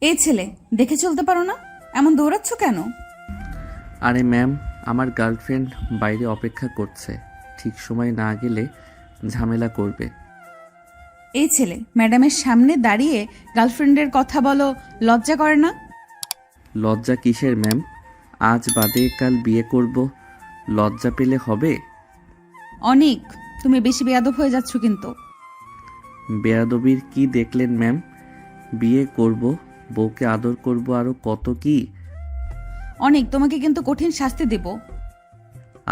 এই ছেলে, দেখে চলতে পারো না? এমন দৌড়াচ্ছ কেন? আরে ম্যাম, আমার গার্লফ্রেন্ড বাইরে অপেক্ষা করছে। ঠিক সময় না গেলে ঝামেলা করবে। এই ছেলে, ম্যাডামের সামনে দাঁড়িয়ে গার্লফ্রেন্ডের কথা বলো, লজ্জা করে না? লজ্জা কিসের ম্যাম? আজ বাদে কাল বিয়ে করব, লজ্জা পেলে হবে? অনেক, তুমি বেশি বেয়াদব হয়ে যাচ্ছ কিন্তু। বেয়াদবির কি দেখলেন ম্যাম? বিয়ে করব, বউকে আদর করব, আরো কত কি। অনেক, তোমাকে কিন্তু কঠিন শাস্তি দেব।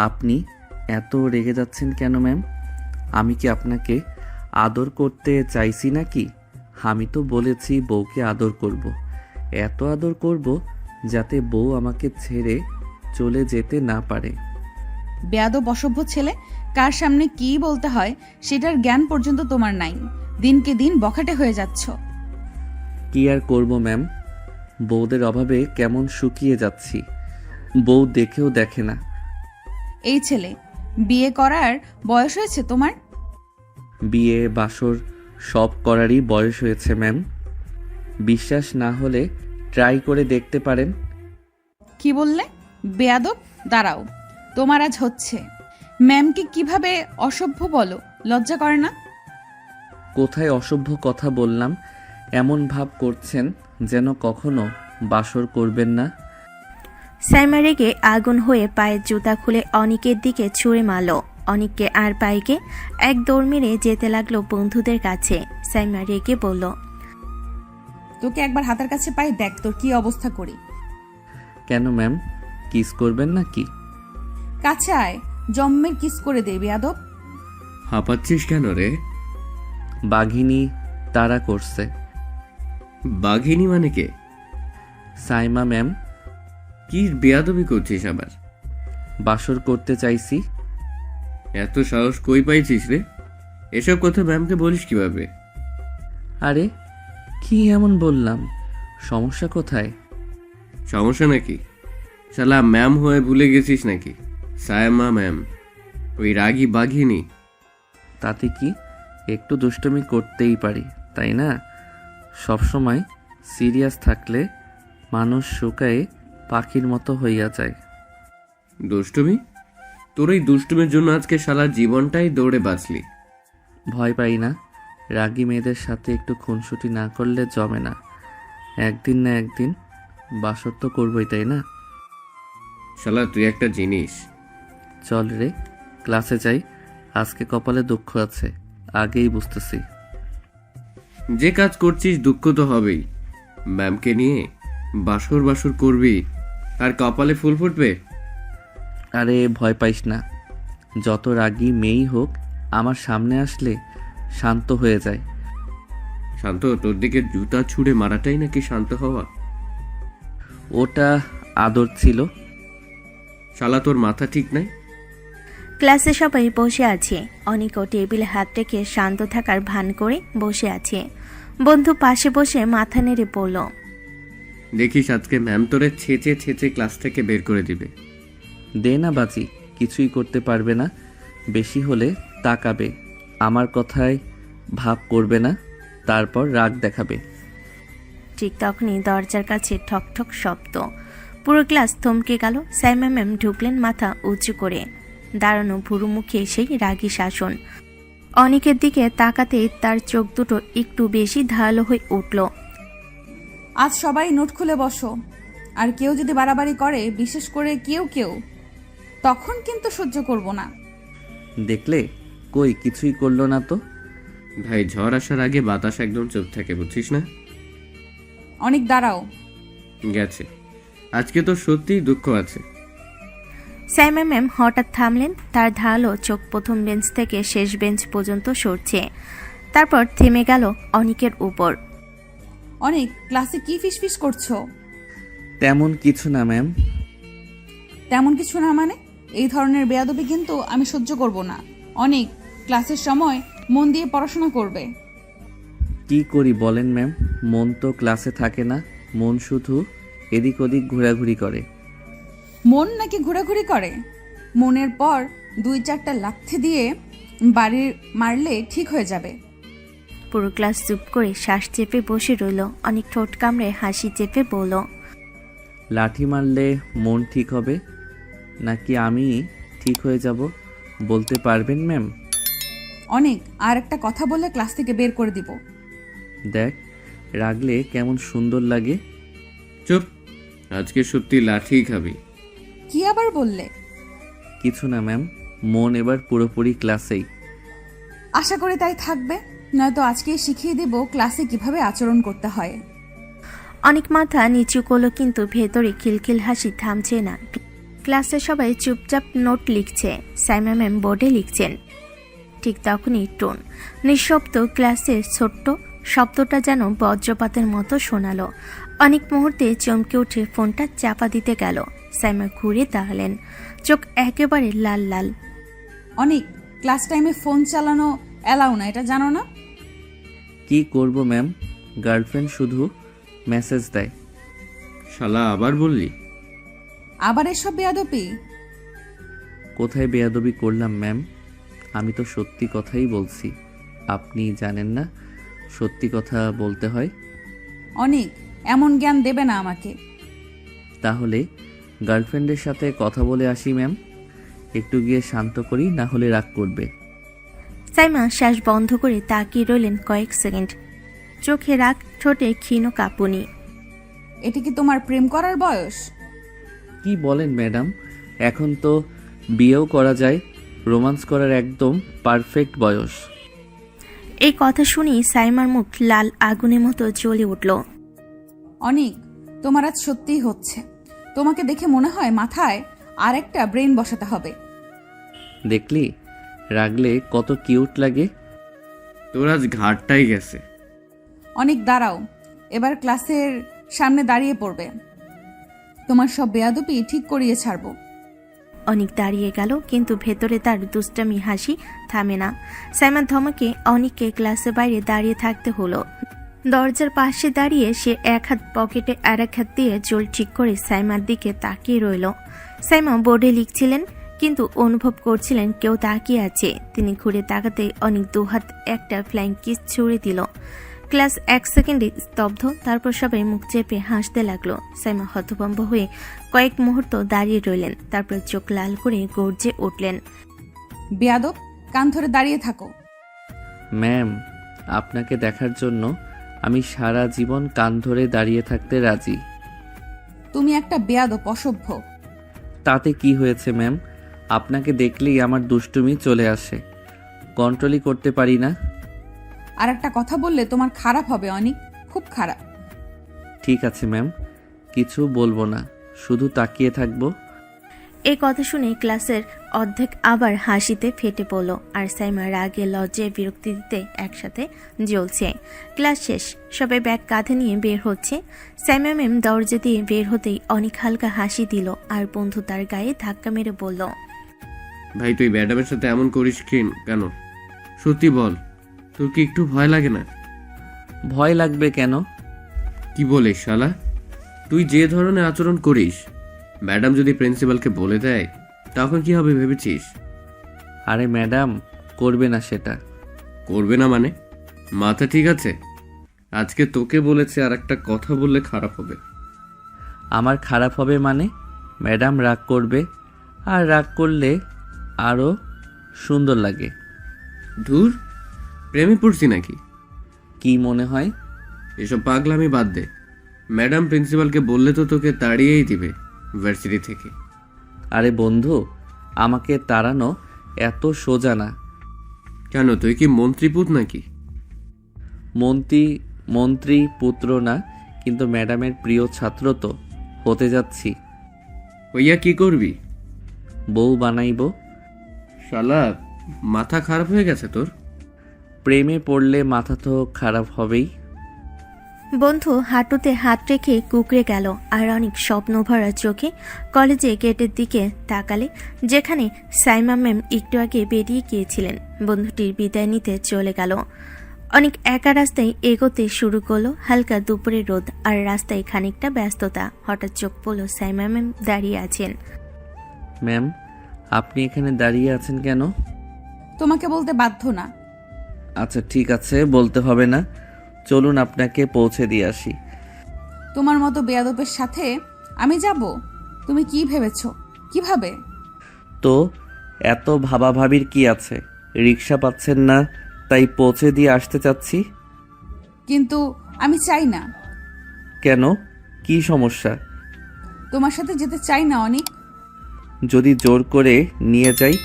আপনি এত রেগে যাচ্ছেন কেন ম্যাম? আমি কি আপনাকে আদর করতে চাইছি নাকি? আমি তো বলেছি বউকে আদর করব, এত আদর করব যাতে বউ আমাকে ছেড়ে চলে যেতে না পারে। বেয়াদব অসভ্য ছেলে, কার সামনে কি বলতে হয় সেটার জ্ঞান পর্যন্ত তোমার নাই। দিনকে দিন বখাটে হয়ে যাচ্ছ। কি আর করব ম্যাম, বউদের অভাবে কেমন শুকিয়ে যাচ্ছি। বউ দেখেও দেখে না। এই ছেলে, বিয়ে করার বয়স হয়েছে তোমার? বিয়ে বাসর সব করারই বয়স হয়েছে ম্যাম। বিশ্বাস না হলে ট্রাই করে দেখতে পারেন। কি বললে? বেয়াদব, দাঁড়াও, তোমার আজ হচ্ছে। ম্যামকে কিভাবে অসভ্য বলো, লজ্জা করে না? কোথায় অসভ্য কথা বললাম? এমন ভাব করছেন যেন কখনো বাসর করবেন না। সাইমা রেগে আগুন হয়ে পায়ের জুতা খুলে অনিকের দিকে ছুঁড়ে মারল। অনিককে আর পাইকে এক দৌড় মেরে যেতে লাগলো বন্ধুদের কাছে। সাইমা রেগে বলল, তোকে একবার হাতের কাছে পাই, দেখ তোর কি অবস্থা করি। কেন ম্যাম, কিস করবেন নাকি? কাছে আয়, জম্মের কিস করে দে বেয়াদব। হাঁপাচ্ছিস কেন রে? বাঘিনী তারা করছে। বাঘিনী মানে কে? সাইমা ম্যাম। কি বেয়াদবি করছিস আবার? বাসর করতে চাইছি। এত সাহস কই পাইছিস রে? এসব কথা ম্যামকে বলিস কিভাবে? আরে কি এমন বললাম? সমস্যা কোথায়? সমস্যা নাকি? শালা ম্যাম হয়ে ভুলে গেছিস নাকি? সায়মা ম্যাম, ওই রাগী বাঘিনী। তাতে কি, একটু দুষ্টুমি করতেই পারি, তাই না? সবসময় সিরিয়াস থাকলে মানুষ শুকায়ে পাখির মতো হইয়া যায়। দুষ্টুমি? তোর এই দুষ্টুমির জন্য আজকে শালা জীবনটাই দৌড়ে বাঁচলি। ভয় পাই না, রাগী মেয়েদের সাথে একটু খুনসুটি না করলে জমে না। একদিন না একদিন বাসর তো করবই, তাই না? শালা তুই একটা জিনিস। চল রে, ক্লাসে যাই। আজকে কপালে দুঃখ আছে, আগেই বুঝতেছি। যে কাজ করছিস দুঃখ তো হবেই। ম্যামকে নিয়ে বাসর বাসর করবি আর কপালে ফুল ফুটবে? আরে ভয় পাইস না, যত রাগী মেয়েই হোক আমার সামনে আসলে শান্ত হয়ে যায়। শান্ত? তোর দিকে জুতা ছুঁড়ে মারাটাই নাকি শান্ত হওয়া? ওটা আদর ছিল। শালা তোর মাথা ঠিক নাই? ক্লাসে সবাই বসে আছে। অনিকও টেবিলে হাত রেখে শান্ত থাকার ভান করে বসে আছে। বন্ধু পাশে বসে মাথা নেড়ে বলল, দেখিস আজকে ম্যাম তোরে ছেঁচে ছেঁচে ক্লাস থেকে বের করে দিবে। দে না বাজি, কিছুই করতে পারবে না। বেশি হলে তাকাবে, আমার কথায় ভাব করবে না, তারপর রাগ দেখাবে। ঠিক তখনই দরজার কাছে ঠক ঠক শব্দ। পুরো ক্লাস থমকে গেল। সাইমা ম্যাম ঢুকলেন মাথা উঁচু করে। দাঁড়ানো ভুরু মুখে সেই রাগী শাসন। অনিকের দিকে তাকাতেই তার চোখ দুটো একটু বেশি ধারালো হয়ে উঠল। আজ সবাই নোট খুলে বসো, আর কেউ যদি বাড়াবাড়ি করে, বিশেষ করে কেউ, তখন কিন্তু সহ্য করব না। দেখলে, কই কিছুই করলো না তো। ভাই, ঝড় আসার আগে বাতাস একদম চুপ থাকে, বুঝছিস না? অনেক, দাঁড়াও। গেছে। আজকে তো সত্যিই দুঃখ আছে। সাইমা ম্যাম হঠাৎ থামলেন। তার ধারালো চোখ প্রথম বেঞ্চ থেকে শেষ বেঞ্চ পর্যন্ত সরছে। তারপর থেমে গেল অনিকের উপর। অনেক, ক্লাসে কি ফিসফিস করছো? তেমন কিছু না ম্যাম। তেমন কিছু না মানে? এই ধরনের বেয়াদবি কিন্তু আমি সহ্য করব না। অনেক, ক্লাসের সময় মন দিয়ে পড়াশোনা করবে। কি করি বলেন ম্যাম? মন তো ক্লাসে থাকে না, মন শুধু এদিক ওদিক ঘোরাঘুরি করে। মন নাকি ঘোরাঘুরি করে? মনের পর 2-4টা লাথি দিয়ে বাড়ি মারলে ঠিক হয়ে যাবে। পুরো ক্লাস চুপ করে শ্বাস চেপে বসে রইল। অনেক ঠোঁট কামড়ে হাসি চেপে বলল, লাঠি মারলে মন ঠিক হবে নাকি আমি ঠিক হয়ে যাব বলতে পারবেন ম্যাম? অনেক, আর একটা কথা বললে ক্লাস থেকে বের করে দিব। দেখ, রাগলে কেমন সুন্দর লাগে। চুপ, আজকে সত্যি লাঠি খাবি। কি আবার বললে? কিছু না ম্যাম, মন এবার পুরোপুরি ক্লাসেই। আশা করি তাই থাকবে, নয়তো আজকেই শিখিয়ে দেব ক্লাসে কিভাবে আচরণ করতে হয়। অনেক মাথা নিচু করলো, কিন্তু ভেতরে খিলখিল হাসি থামছে না। ক্লাসে সবাই চুপচাপ নোট লিখছে, সাইমা ম্যাম বোর্ডে লিখছেন। ঠিক তখনই টোন নিঃশব্দ ক্লাসের ছোট্ট শব্দটা যেন বজ্রপাতের মতো শোনালো। অনেক মুহূর্তে চমকে উঠে ফোনটা চাপা দিতে গেল। সাইমা ঘুরে দাঁড়ালেন, চোখ একেবারে লাল লাল। অনেক, ক্লাস টাইমে ফোন চালানো অ্যালাউ না, এটা জানো না? কি করব ম্যাম, গার্লফ্রেন্ড শুধু মেসেজ দেয়। শালা আবার বললি? আবার এসব বেয়াদবি? কোথায় বেয়াদবি করলাম ম্যাম? আমি তো সত্যি কথাই বলছি। আপনি জানেন না সত্যি কথা বলতে হয়? অনেক, এমন জ্ঞান দেবে না আমাকে। তাহলে গার্লফ্রেন্ডের সাথে কথা বলে আসি ম্যাম। একটু গিয়ে শান্ত করি, না হলে রাগ করবে। সাইমা শ্বাস বন্ধ করে তাকিয়ে রইলেন কয়েক সেকেন্ড, চোখে রাগ, ঠোঁটে ক্ষীণ কাঁপুনি। এটা কি তোমার প্রেম করার বয়স? কি বলেন ম্যাডাম, এখন তো বিয়েও করা যায়, রোমান্স করার একদম পারফেক্ট বয়স। এই কথা শুনেই সাইমার মুখ লাল আগুনের মতো জ্বলে উঠল। অনেক, তোমার আজ সত্যিই হচ্ছে। তোমাকে দেখে মনে হয় মাথায় আর একটা ব্রেন বসাতে হবে। দেখলি, রাগলে কত কিউট লাগে। তোর আজ ঘাটটাই গেছে। অনেক, দাঁড়াও, এবার ক্লাসের সামনে দাঁড়িয়ে পড়বে। তোমার সব বেয়াদবি ঠিক করিয়ে ছাড়বো। অনেক দাঁড়িয়ে গেল, কিন্তু ভেতরে তার দুষ্টামি হাসি থামে না। সাইমার ধমকে অনেককে ক্লাসের বাইরে দাঁড়িয়ে থাকতে হলো। দরজার পাশে দাঁড়িয়ে সে এক হাত পকেটে আর এক হাত দিয়ে জল ঠিক করে সাইমার দিকে তাকিয়ে রইল। সাইমা বোর্ডে লিখছিলেন, কিন্তু অনুভব করছিলেন কেউ তাকিয়ে আছে। তিনি ঘুরে তাকাতে অনেক দুহাত একটা ফ্লাইং কিস ছুড়ে দিল। ক্লাস এক সেকেন্ডে স্তব্ধ, তারপর সবাই মুখ চেপে হাসতে লাগলো। সাইমা হতভম্ব হয়ে কয়েক মুহূর্ত দাঁড়িয়ে রইলেন, তারপর চোখ লাল করে গর্জে উঠলেন, বেয়াদব, কান ধরে দাঁড়িয়ে থাকো। ম্যাম, আপনাকে দেখার জন্য আমি সারা জীবন কান ধরে দাঁড়িয়ে থাকতে রাজি। তুমি একটা বেয়াদব, অসভ্য। তাতে কি হয়েছে ম্যাম? আপনাকে দেখলেই আমার দুষ্টুমি চলে আসে, কন্ট্রোলই করতে পারি না। আর একটা কথা বললে তোমার খারাপ হবে অনেক, খুব খারাপ। ঠিক আছে ম্যাম, কিছু বলবো না, শুধু তাকিয়ে থাকবো। এই কথা শুনে ক্লাসের অর্ধেক আবার হাসিতে ফেটে পড়ল, আর সাইমা রাগে লজ্জায় বিরক্তিতে একসাথে জ্বলছে। ক্লাস শেষ, সবাই ব্যাগ কাঁধে নিয়ে বের হচ্ছে। সাইমা ম্যাম দরজা দিয়ে বের হতেই অনেক হালকা হাসি দিল, আর বন্ধু তার গায়ে ধাক্কা মেরে বলল, ভাই তুই ম্যাডামের সাথে এমন করিস কেন? সত্যি বল, তোর কি একটু ভয় লাগে না? ভয় লাগবে কেন? কি বলিস শালা? তুই যে ধরনের আচরণ করিস, ম্যাডাম যদি প্রিন্সিপালকে বলে দেয় তখন কি হবে ভেবেছিস? আরে ম্যাডাম করবে না সেটা। করবে না মানে? মাথা ঠিক আছে? আজকে তোকে বলেছে, আর একটা কথা বললে খারাপ হবে। আমার খারাপ হবে মানে? ম্যাডাম রাগ করবে, আর রাগ করলে আরও সুন্দর লাগে। ধুর, প্রেমে পড়ছি নাকি? কি মনে হয়? এসব পাগলামি বাদ দে। ম্যাডাম প্রিন্সিপালকে বললে তো তোকে তাড়িয়েই দিবে ভার্সিটি থেকে। আরে বন্ধু, আমাকে তাড়ানো এত সোজা না। কেন, তুই কি মন্ত্রীপুত নাকি? মন্ত্রী পুত্র না, কিন্তু ম্যাডামের প্রিয় ছাত্র তো হতে যাচ্ছি। হইয়া কি করবি? বউ বানাইব। শালা মাথা খারাপ হয়ে গেছে তোর? প্রেমে পড়লে মাথা তো খারাপ হবেই। বন্ধু হাঁটুতে হাত রেখে কুকড়ে গেল, আর অনেক স্বপ্ন ভরা চোখে কলেজে গেটের দিকে তাকালে, যেখানে সাইমা ম্যাম একটু আগে বেরিয়ে গিয়েছিলেন। বন্ধুটির বিদায় নিতে চলে গেল। অনেক একা রাস্তায় এগোতে শুরু করলো। হালকা দুপুরের রোদ, আর রাস্তায় খানিকটা ব্যস্ততা। হঠাৎ চোখ পড়ল সাইমা ম্যাম দাঁড়িয়ে আছেন। ম্যাম, আপনি এখানে দাঁড়িয়ে আছেন কেন? তোমাকে বলতে বাধ্য না। আচ্ছা ঠিক আছে, বলতে হবে না। চলুন আপনাকে পৌঁছে দিয়ে আসি। তোমার মতো বেয়াদবের সাথে আমি যাব? তুমি কি ভেবেছ? কিভাবে? তো এত ভাবাভাবির কি আছে? রিক্সা পাচ্ছেন না তাই পৌঁছে দিয়ে আসতে চাচ্ছি। কিন্তু আমি চাই না। কেন? কি সমস্যা? তোমার সাথে যেতে চাই না অনেক। যদি জোর করে নিয়ে যাই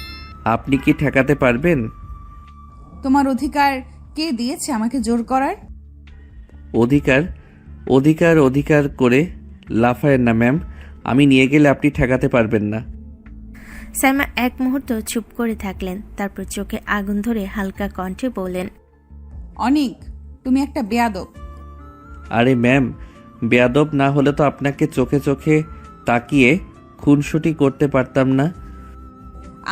আপনি কি ঠেকাতে পারবেন? তোমার অধিকার কে দিয়েছে আমাকে জোর করার? অধিকার অধিকার অধিকার করে লাফায়েন না ম্যাম। আমি নিয়ে গেলে আপনি ঠেকাতে পারবেন না। সাইমা এক মুহূর্ত চুপ করে থাকলেন, তারপর চোখে আগুন ধরে হালকা কণ্ঠে বললেন, অনেক, তুমি একটা বেয়াদব। আরে ম্যাম, বেয়াদব না হলে তো আপনাকে চোখে চোখে তাকিয়ে খুনসুটি করতে পারতাম না।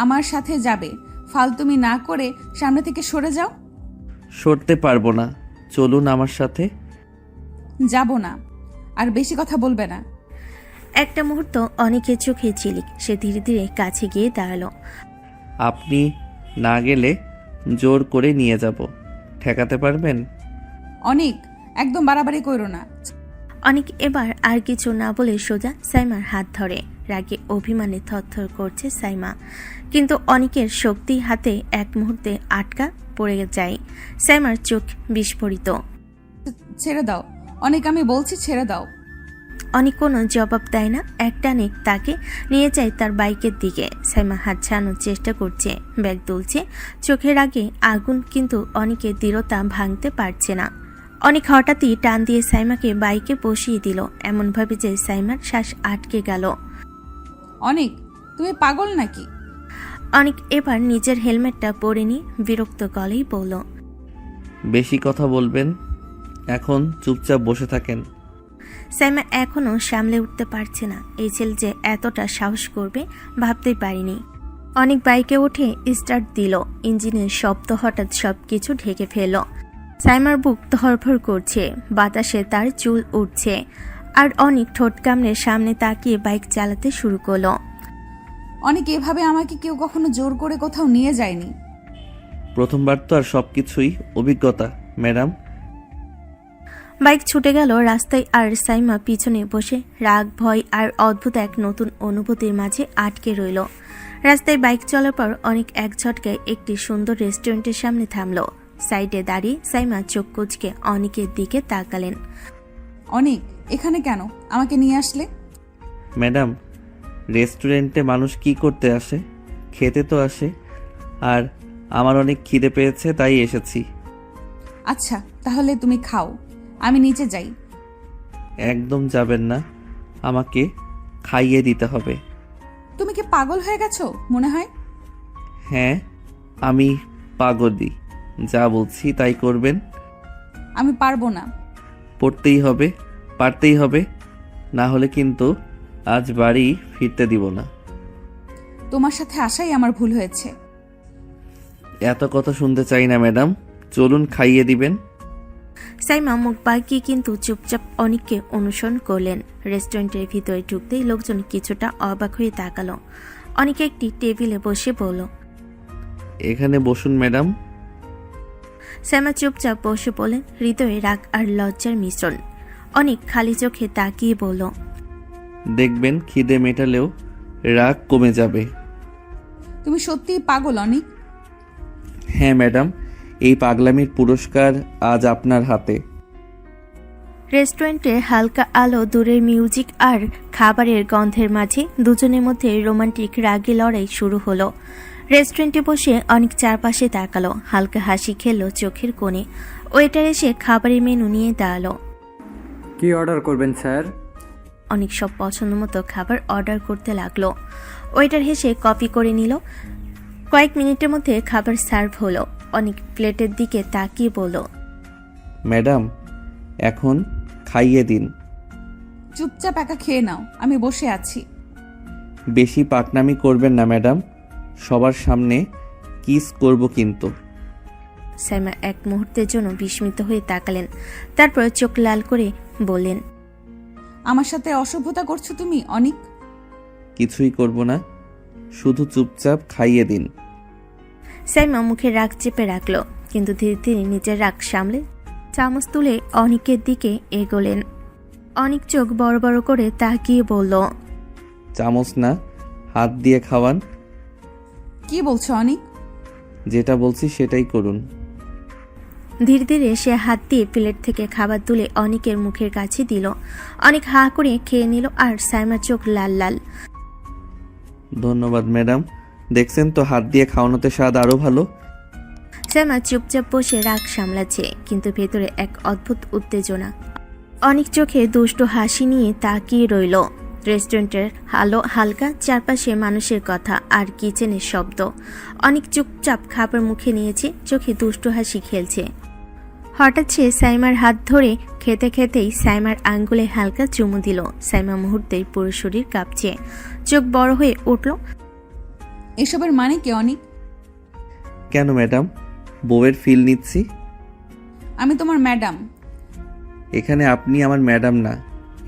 আমার সাথে যাবে, ফালতুমি না করে সামনে থেকে সরে যাও। সরতে পারবো না। চলুন আমার সাথে। যাব না। আর বেশি কথা বলবে না। একটা মুহূর্ত অনেকের চোখে ঝিলিক। সে ধীরে ধীরে কাছে গিয়ে দাঁড়ালো। আপনি না গেলে জোর করে নিয়ে যাব। ঠেকাতে পারবেন? অনেক, একদম বাড়াবাড়ি করো না। অনেক এবার আর কিছু না বলে সোজা সাইমার হাত ধরে। রাগে অভিমানে থরথর করছে সাইমা, কিন্তু অনেকের শক্তি হাতে এক মুহূর্তে আটকা পড়ে যায়। সাইমার চোখ বিস্ফোরিত। ছেড়ে দাও অনেক, আমি বলছি ছেড়ে দাও। অনেক কোনো জবাব দেয় না, একটানে তাকে নিয়ে যায় তার বাইকের দিকে। সাইমা হাত ছাড়ানোর চেষ্টা করছে, ব্যাগ তুলছে, চোখের আগে আগুন, কিন্তু অনেকের দৃঢ়তা ভাঙতে পারছে না। অনেক হঠাৎই টান দিয়ে সাইমাকে বাইকে বসিয়ে দিল, এমনভাবে যে সাইমার শ্বাস আটকে গেল। অনেক, তুমি পাগল নাকি? অনেক এবার নিজের হেলমেটটা পরে নিয়ে বিরক্ত গলেই বলল, বেশি কথা বলবেন? এখন চুপচাপ বসে থাকেন। সাইমা এখনো সামলে উঠতে পারছে না। এই ছেলে যে এতটা সাহস করবে ভাবতেই পারিনি। অনেক বাইকে উঠে স্টার্ট দিল, ইঞ্জিনের শব্দ হঠাৎ সবকিছু ঢেকে ফেলল। সাইমার বুক ধরফর করছে, বাতাসে তার চুল উঠছে, আর অনেক ঠোঁট কামড়ে সামনে তাকিয়ে বাইক চালাতে শুরু করলো। অনেক, এভাবে আমাকে কেউ কখনো জোর করে কোথাও নিয়ে যায়নি। প্রথমবার তো আর সবকিছুই অভিজ্ঞতা ম্যাডাম। বাইক ছুটে গেল রাস্তায়, আর সাইমা পিছনে বসে রাগ, ভয় আর অদ্ভুত এক নতুন অনুভূতির মাঝে আটকে রইল। রাস্তায় বাইক চলার পর অনেক এক ঝটকায় একটি সুন্দর রেস্টুরেন্টের সামনে থামলো। সাইডে দাঁড়িয়ে সাইমা চোখ কুঁচকে অনেকের দিকে তাকালেন। অনেক, এখানে কেন? আমাকে নিয়ে আসলে? ম্যাডাম, রেস্টুরেন্টে মানুষ কি করতে আসে? খেতে তো আসে। আর আমার অনেক খিদে পেয়েছে তাই এসেছি। আচ্ছা, তাহলে তুমি খাও, আমি নিচে যাই। একদম যাবেন না, আমাকে খাইয়ে দিতে হবে। তুমি কি পাগল হয়ে গেছো মনে হয়? হ্যাঁ, আমি পাগলি। যা বলছি তাই করবেন। আমি পারবো না। পড়তেই হবে, পারতেই হবে, না হলে কিন্তু আজ বাড়ি ফিরতে দিব না। তোমার সাথে আসাই আমার ভুল হয়েছে। এত কথা শুনতে চাই না ম্যাডাম, চলুন খাইয়ে দিবেন। সাইমা মুখ বাঁকিয়ে কিন্তু চুপচাপ অনেককে অনুসরণ করলেন। রেস্টুরেন্টের ভিতরে ঢুকতেই লোকজন কিছুটা অবাক হয়ে তাকালো। অনেকে একটি টেবিলে বসে বলল, এখানে বসুন ম্যাডাম। সাইমা চুপচাপ বসে বলেন, হৃদয়ে রাগ আর লজ্জার মিশ্রণ। অনেক খালি চোখে তাকিয়ে বলল, দেখবেন খিদে মেটালেও রাগ কমে যাবে। তুমি সত্যিই পাগল অনেক। হ্যাঁ ম্যাডাম, এই পাগলামির পুরস্কার আজ আপনার হাতে। রেস্টুরেন্টের হালকা আলো, দূরের মিউজিক আর খাবারের গন্ধের মাঝে দুজনের মধ্যে রোমান্টিক রাগী লড়াই শুরু হলো। রেস্টুরেন্টে বসে অনেক চারপাশে তাকালো, হালকা হাসি খেললো চোখের কোণে। ওয়েটার এসে খাবারের মেনু নিয়ে দাঁড়ালো। কি অর্ডার করবেন স্যার? অনেক সব পছন্দ মতো খাবার অর্ডার করতে লাগলো। ওয়েটার হেসে কপি করে নিল। কয়েক মিনিটের মধ্যে খাবার সার্ভ হলো। অনেক প্লেটের দিকে তাকিয়ে বলল, ম্যাডাম, এখন খাইয়ে দিন। চুপচাপ একা খেয়ে নাও, আমি বসে আছি। বেশি পাকনামি করবেন না ম্যাডাম, সবার সামনে কিস করব কিন্তু। সাইমা এক মুহূর্তের জন্য বিস্মিত হয়ে তাকালেন, তারপর চোখ লাল করে বললেন, আমার সাথে অসভ্যতা করছো তুমি অনেক। কিছুই করব না, শুধু চুপচাপ খাইয়ে দিন। সাইমা মুখে রাগ চেপে রাখলো, কিন্তু ধীরে ধীরে নিজের রাগ সামলে চামচ তুলে অনিকের দিকে এগোলেন। অনিক চোখ বড় বড় করে তাকিয়ে বলল, চামচ না, হাত দিয়ে খাওয়ান। কি বলছো অনিক? যেটা বলছি সেটাই করুন। ধীরে ধীরে সে হাত দিয়ে প্লেট থেকে খাবার তুলে অনিকের মুখের কাছে দিল। অনেক হা করে খেয়ে নিল আর সাইমার চোখ লাল লাল। ধন্যবাদ ম্যাডাম, দেখছেন তো হাত দিয়ে খাওয়ানোতে স্বাদ আরও ভালো। সাইমা চুপচাপ বসে রাগ সামলাচ্ছে, কিন্তু ভেতরে এক অদ্ভুত উত্তেজনা। অনেক চোখে দুষ্টু হাসি নিয়ে তাকিয়ে রইল। রেস্টুরেন্টের আলো হালকা, চারপাশে মানুষের কথা আর কিচেনের শব্দ। অনেক চুপচাপ খাবার মুখে নিয়েছে, চোখে দুষ্টু হাসি খেলছে। হঠাৎ সে সাইমার হাত ধরে খেতে খেতেই সাইমার আঙ্গুলে হালকা চুমু দিল। সাইমা মুহূর্তেই পুরো শরীর কাঁপছে, চোখ বড় হয়ে উঠল। এসবের মানে কি অনিক? কেন ম্যাডাম? বউয়ের ফিল নিচ্ছি। আমি তোমার ম্যাডাম। এখানে আপনি আমার ম্যাডাম না,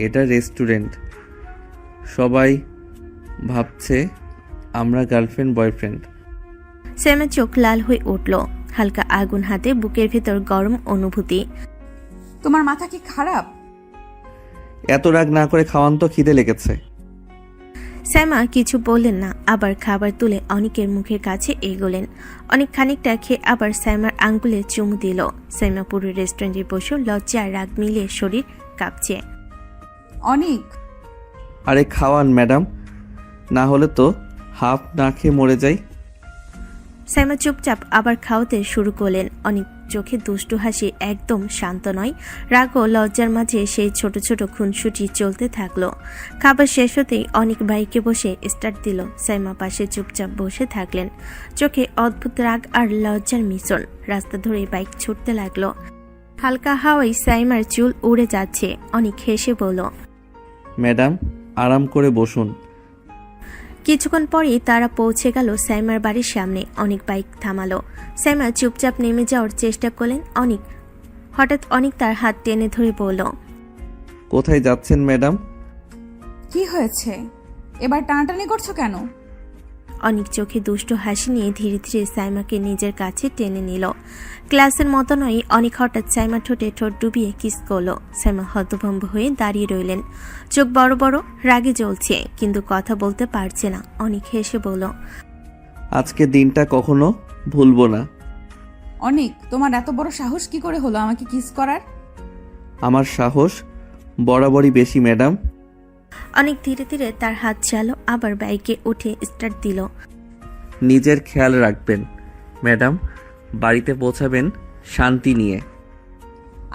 এটা রেস্টুরেন্ট। সবাই ভাবছে আমরা গার্লফ্রেন্ড বয়ফ্রেন্ড। সাইমার চোখ লাল হয়ে উঠল, হালকা আগুন হাতে বুকের ভেতর গরম অনুভূতি। তোমার মাথা কি খারাপ? এত রাগ না করে খাওয়ান তো, খিদে লেগেছে। সাইমা কিছু বললেন না, আবার খাবার তুলে অনিকের মুখের কাছে এগোলেন। অনেক খানিকটা খেয়ে আবার সাইমার আঙ্গুলে চুমু দিল। সাইমা পুরো রেস্টুরেন্টে বসে লজ্জা আর রাগ মিলিয়ে শরীর কাঁপছে। অনিক, আরে খাওয়ান ম্যাডাম, না হলে তো হাফ না খেয়ে মরে যাই। সাইমা চুপচাপ আবার খাওয়াতে শুরু করলেন। অনেক চোখে দুষ্টু হাসি একদম শান্ত নয়, রাগ ও লজ্জার মাঝে সেই ছোট ছোট খুনসুটি চলতে থাকলো। খাবার শেষ হতেই অনেক বাইকে বসে স্টার্ট দিল। সাইমা পাশে চুপচাপ বসে থাকলেন, চোখে অদ্ভুত রাগ আর লজ্জার মিশ্রণ। রাস্তা ধরে বাইক ছুটতে লাগলো। হালকা হাওয়ায় সাইমার চুল উড়ে যাচ্ছে। অনেক হেসে বলল, ম্যাডাম আরাম করে বসুন। কিছুক্ষণ পরেই তারা পৌঁছে গেল সাইমার বাড়ির সামনে। অনেক বাইক থামালো। সাইমা চুপচাপ নেমে যাওয়ার চেষ্টা করলেন। হঠাৎ অনেক তার হাত টেনে ধরে বলল, কোথায় যাচ্ছেন ম্যাডাম? কি হয়েছে? এবার টানাটানি করছো কেন? অনেক চোখে দুষ্টু হাসি নিয়ে ধীরে ধীরে সাইমাকে নিজের কাছে টেনে নিল। ক্লাসের মতো নয়, অনেক হঠাৎ সাইমা ঠোঁটে ঠোঁট ডুবিয়ে কিস করলো। সাইমা হতভম্ব হয়ে দাঁড়িয়ে রইলেন, চোখ বড় বড়, রাগে জ্বলছে, কিন্তু কথা বলতে পারছে না। অনেক হেসে বলল, আজকে দিনটা কখনো ভুলবো না। অনিক, তোমার এত বড় সাহস কি করে হলো আমাকে কিস করার? আমার সাহস বরাবরই বেশি ম্যাডাম। অনেক ধীরে ধীরে তার হাত চালো, আবার বাইকে উঠে স্টার্ট দিল। নিজের খেয়াল রাখবেন ম্যাডাম, বাড়িতে পৌঁছাবেন শান্তি নিয়ে।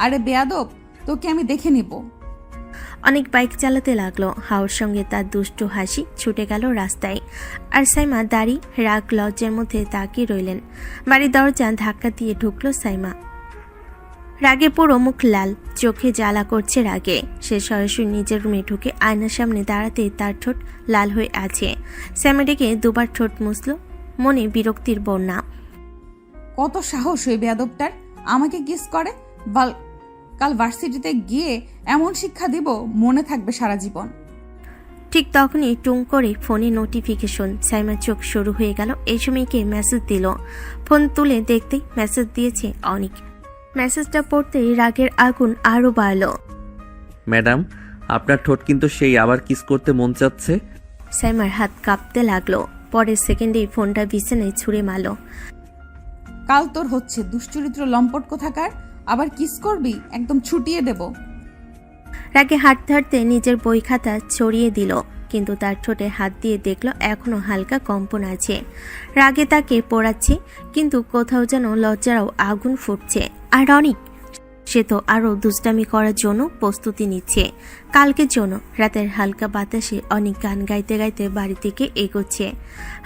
আরে বেয়াদব, তোকে আমি দেখে নিব। অনেক বাইক চালাতে লাগলো। হাওয়ার সঙ্গে তার দুষ্টু হাসি ছুটে গেল রাস্তায়। আর সাইমা দাঁড়িয়ে রাগ লজ্জার মধ্যে তাকিয়ে রইলেন। বাড়ির দরজা ধাক্কা দিয়ে ঢুকলো সাইমা। রাগে পুরো মুখ লাল, চোখে জ্বালা করছে রাগে। সে সরাসরি নিজের রুমে ঢুকে আয়নার সামনে দাঁড়াতে তার ঠোঁট লাল হয়ে আছে। সাইমা ডেকে দুবার ঠোঁট মুছল, মনে বিরক্তির বন্যা। কত সাহস ওই বেয়াদবটার, আমাকে কিস করে! কাল ভার্সিটিতে গিয়ে এমন শিক্ষা দিব, মনে থাকবে সারা জীবন। ঠিক তখনই টুং করে ফোনে নোটিফিকেশন। সাইমার চোখ শুরু হয়ে গেল। এই সময় কে মেসেজ দিল? ফোন তুলে দেখতেই মেসেজ দিয়েছে অনিক। মেসেজটা পড়তেই রাগের আগুন আরো বাড়ল। ম্যাডাম আপনার ঠোঁট কিন্তু সেই আবার কিস করতে মন চাচ্ছে। সাইমার হাত কাঁপতে লাগলো। পরের সেকেন্ডেই ফোনটা বিছানায় ছুঁড়ে মারল। কাল তোর হচ্ছে দুশ্চরিত্র লম্পট কোথাকার, আবার কিস করবি, একদম ছুটিয়ে দেব। রাগে হাঁটতে হাঁটতে নিজের বই খাতা ছড়িয়ে দিল, কিন্তু তার ঠোঁটে হাত দিয়ে দেখলো এখনো হালকা কম্পন আছে। রাগে তাকে পোড়াচ্ছে, কিন্তু কোথাও যেন লজ্জারাও আগুন ফুটছে। আর অনেক, সে তো আরো দুষ্টামি করার জন্য প্রস্তুতি নিচ্ছে। কালকের জন্য রাতের হালকা বাতাসে অনেক গান গাইতে গাইতে বাড়ি থেকে এগোচ্ছে।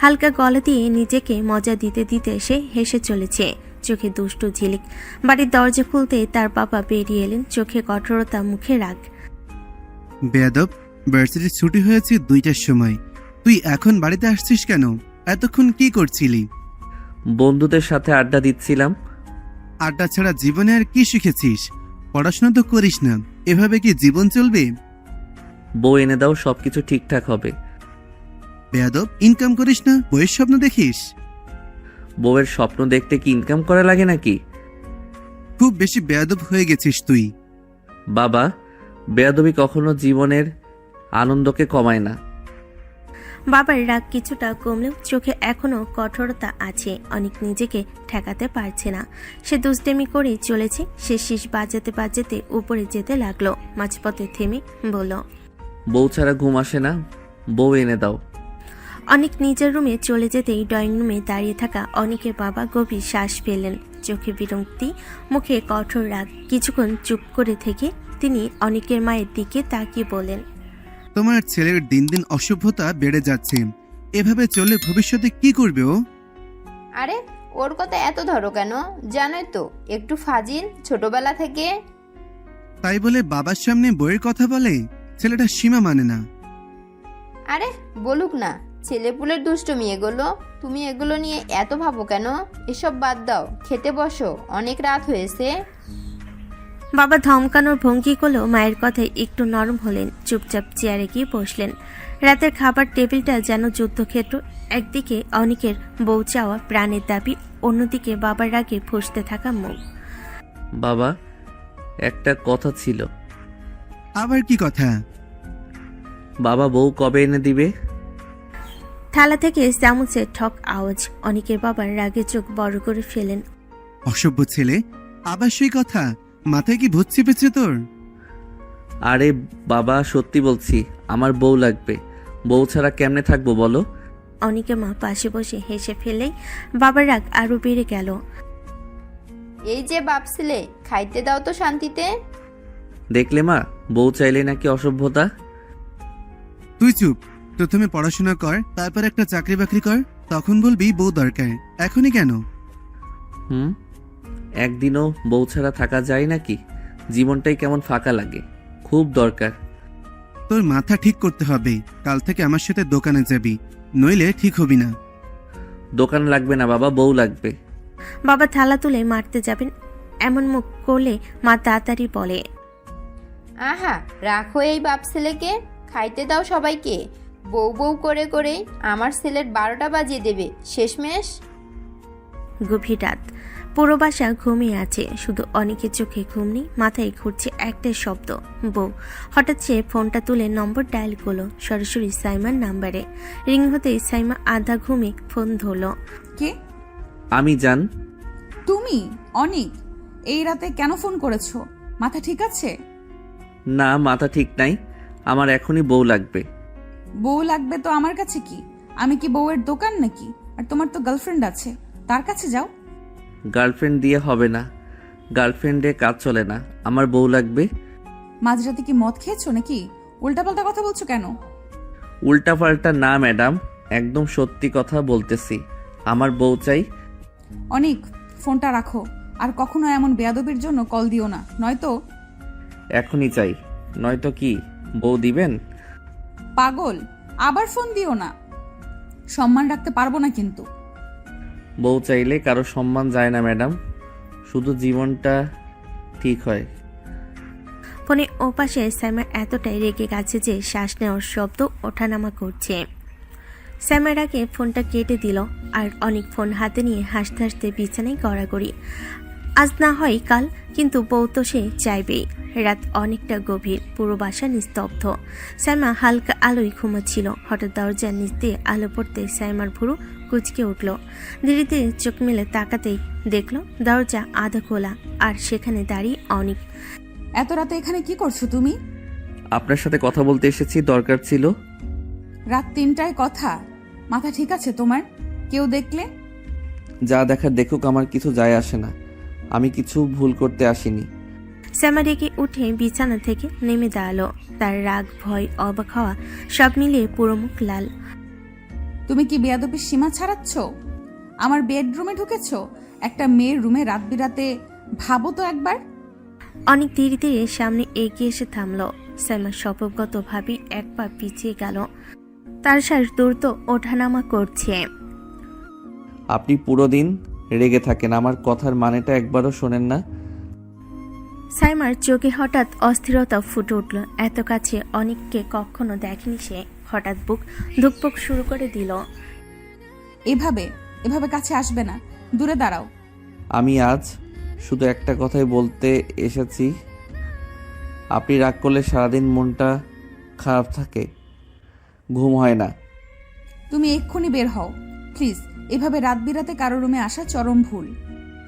হালকা গলা দিয়ে নিজেকে মজা দিতে দিতে সে হেসে চলেছে, চোখে দুষ্টু ঝিলিক। বাড়ির দরজা খুলতে তার বাবা বেরিয়ে এলেন, চোখে কঠোরতা, মুখে রাগ। বেয়াদব, ভার্সিটির ছুটি হয়েছে 2টার সময়, তুই এখন বাড়িতে আসছিস কেন? এতক্ষণ কি করছিলি? বন্ধুদের সাথে আড্ডা দিচ্ছিলাম। আড্ডা ছাড়া জীবনে আর কি শিখেছিস? পড়াশোনা তো করিস না, এভাবে কি জীবন চলবে? বউ এনে দাও, সবকিছু ঠিকঠাক হবে। বেয়াদব, ইনকাম করিস না, বইয়ের স্বপ্ন দেখিস? বউয়ের স্বপ্ন দেখতে কি ইনকাম করা লাগে নাকি? খুব বেশি বেয়াদব হয়ে গেছিস তুই। বাবা, বেয়াদবি কখনো জীবনের আনন্দকে কমায় না। বাবার রাগ কিছুটা কমলেও চোখে এখনো কঠোরতা আছে। অনেক নিজেকে ঠেকাতে পারছে না। সে দুষ্টেমি করেই চলেছে। সে শীষ বাজাতে বাজাতে উপরে যেতে লাগলো। মাঝপথে থেমে বলল, বউ ছাড়া ঘুম আসে না, বউ এনে দাও। অনেক নিজের রুমে চলে যেতেই ড্রয়িং রুমে দাঁড়িয়ে থাকা অনেকের বাবা গভীর শ্বাস ফেললেন। চোখে বিরক্তি, মুখে কঠোর রাগ। কিছুক্ষণ চুপ করে থেকে তিনি অনেকের মায়ের দিকে তাকিয়ে বলেন, তোমার ছেলের দিন দিন অসভ্যতা বেড়ে যাচ্ছে। এভাবে চললে ভবিষ্যতে কি করবে ও? আরে ওর কথা এত ধরো কেন? জানোই তো একটু ফাজিল ছোটবেলা থেকে। তাই বলে বাবার সামনে বইয়ের কথা বলে? ছেলেটা সীমা মানে না। আরে বলুক না, ছেলেপুলের দুষ্টুমি এগুলো। তুমি এগুলো নিয়ে এত ভাবো কেন? এসব বাদ দাও, খেতে বসো, অনেক রাত হয়েছে। বাবা ধমকানোর ভঙ্গি করলেও মায়ের কথায় একটু নরম হলেন। চুপচাপ চেয়ারে গিয়ে বসলেন। রাতের খাবার টেবিলটা যেন যুদ্ধক্ষেত্র। একদিকে অনেকের বউ চাওয়া, প্রাণের দাবি, অন্যদিকে বাবার রাগে ফুঁসতে থাকা মুখ। বাবা, একটা কথা ছিল। আবার কি কথা? বাবা, বউ কবে এনে দিবে? থালা থেকে চামচের ঠক আওয়াজ। অনেকের বাবার রাগে চোখ বড় করে ফেলেন। অসভ্য ছেলে, আবার সেই কথা? মাথায় কি ভূত চেপেছে তোর? আরে বাবা, সত্যি বলছি, আমার বউ লাগবে। বউ ছাড়া কেমনে থাকবো বলো? অনেকের মা পাশে বসে হেসে ফেলেই বাবার রাগ আরো বেড়ে গেল। এই যে বাপ ছেলে, খাইতে দাও তো শান্তিতে। দেখলে মা, বউ চাইলে নাকি অসভ্যতা। তুই চুপ। প্রথমে পড়াশোনা কর, তারপর একটা চাকরি বাকরি কর, তখন বলবি বউ দরকার। এখনই কেন? একদিনও বউ ছাড়া থাকা যায় নাকি? জীবনটাই কেমন ফাঁকা লাগে। খুব দরকার। তোর মাথা ঠিক করতে হবে। কাল থেকে আমার সাথে দোকানে যাবি, নইলে ঠিক হবি না। দোকান লাগবে না বাবা, বউ লাগবে। বাবা থালা তুলে মারতে যাবেন, এমন মুখ করলে মা তাড়াতাড়ি বলে, আহা, রাখো এই বাপ ছেলেকে, খাইতে দাও সবাইকে। বউ বউ করে করে আমার ছেলের 12টা বাজিয়ে দেবে শেষমেশ। গভীর রাত, পুরো বাসা ঘুমিয়ে আছে। শুধু অনেকের চোখে ঘুম নেই, মাথায় ঘুরছে একটাই শব্দ, বউ। হঠাৎ সে ফোনটা তুলে নম্বর ডায়াল করলো, সরাসরি সাইমার নাম্বারে। রিং হতেই সাইমা আধা ঘুমে ফোন ধরলো। কে? আমি জান। তুমি? অনেক এই রাতে কেন ফোন করেছো? মাথা ঠিক আছে? না, মাথা ঠিক নাই। আমার এখনই বউ লাগবে। বউ লাগবে তো আমার কাছে কি? আমি কি বউয়ের দোকান নাকি? আর তোমার তো গার্লফ্রেন্ড আছে, তার কাছে যাও। গার্লফ্রেন্ড দিয়ে হবে না, গার্লফ্রেন্ডে কাজ চলে না। আমার বউ লাগবে। মাঝরাতে কি মদ খেয়েছো নাকি? উল্টাপাল্টা কথা বলছো কেন? উল্টাপাল্টা না ম্যাডাম, একদম সত্যি কথা বলতেছি। আমার বউ চাই। অনেক, ফোনটা রাখো। আর কখনো এমন বেয়াদবির জন্য কল দিও না, নয়তো। এখনই চাই। নয়তো কি বউ দিবেন? পাগল, আবার ফোন দিও না। সম্মান রাখতে পারবো না কিন্তু। বউ চাইলে কারো সম্মান যায় না ম্যাডাম, শুধু জীবনটা ঠিক হয়। ফোনে ওপাশে সাইমা এতটাই রেগে গেছে যে শ্বাস নেওয়ার শব্দ ওঠানামা করছে। সাইমার আগে ফোনটা কেটে দিল আর অনেক ফোন হাতে নিয়ে হাসতে হাসতে বিছানায় গড়াগড়ি। আজ না হয় কাল, কিন্তু বউ তো সে চাইবেই। রাত অনেকটা গভীর, পুরো বাসা নিস্তব্ধ। সাইমা হালকা আলোয় ঘুমাচ্ছিল। হঠাৎ দরজার নিচ দিয়ে আলো পড়তে সাইমার ভুরু কুচকে উঠল। ধীরে ধীরে চোখ মেলে তাকাতেই দেখল দরজা আধা খোলা, আর সেখানে দাঁড়িয়ে অনেক। এত রাতে এখানে কি করছো তুমি? আপনার সাথে কথা বলতে এসেছি, দরকার ছিল। রাত 3টায় কথা? মাথা ঠিক আছে তোমার? কেউ দেখলে? যা দেখার দেখুক, আমার কিছু যায় আসে না। আমি কিছু ভুল করতে আসিনি। শ্যামা রেগে উঠে বিছানা থেকে নেমে দাঁড়ালো। তার রাগ, ভয়, অবাক হওয়া সব মিলিয়ে পুরো মুখ লাল। তুমি কি বেয়াদবির সীমা ছাড়াচ্ছ? আমার বেডরুমে ঢুকেছো একটা মেয়ের রুমে রাত বিরাতে। ভাবো তো একবার। অনেক ধীরে ধীরে সামনে এগিয়ে এসে থামলো। শ্যামা স্বভাবগতভাবেই এক পা পিছিয়ে গেল। তার শ্বাস দ্রুত ওঠানামা করছে। আপনি পুরো দিন রেগে থাকেন, আমার কথার মানেটা একবারও শোনেন না। সাইমার চোখে হঠাৎ অস্থিরতা ফুটে উঠল। এত কাছে অনেককে কখনো দেখেনি সে। হঠাৎ বুক ধুকপুক শুরু করে দিল। এভাবে এভাবে কাছে আসবে না, দূরে দাঁড়াও। আমি আজ শুধু একটা কথাই বলতে এসেছি। আপনি রাগ করলে সারাদিন মনটা খারাপ থাকে, ঘুম হয় না। তুমি এক্ষুনি বের হও প্লিজ। এভাবে রাত বিরাতে কারো রুমে আসা চরম ভুল।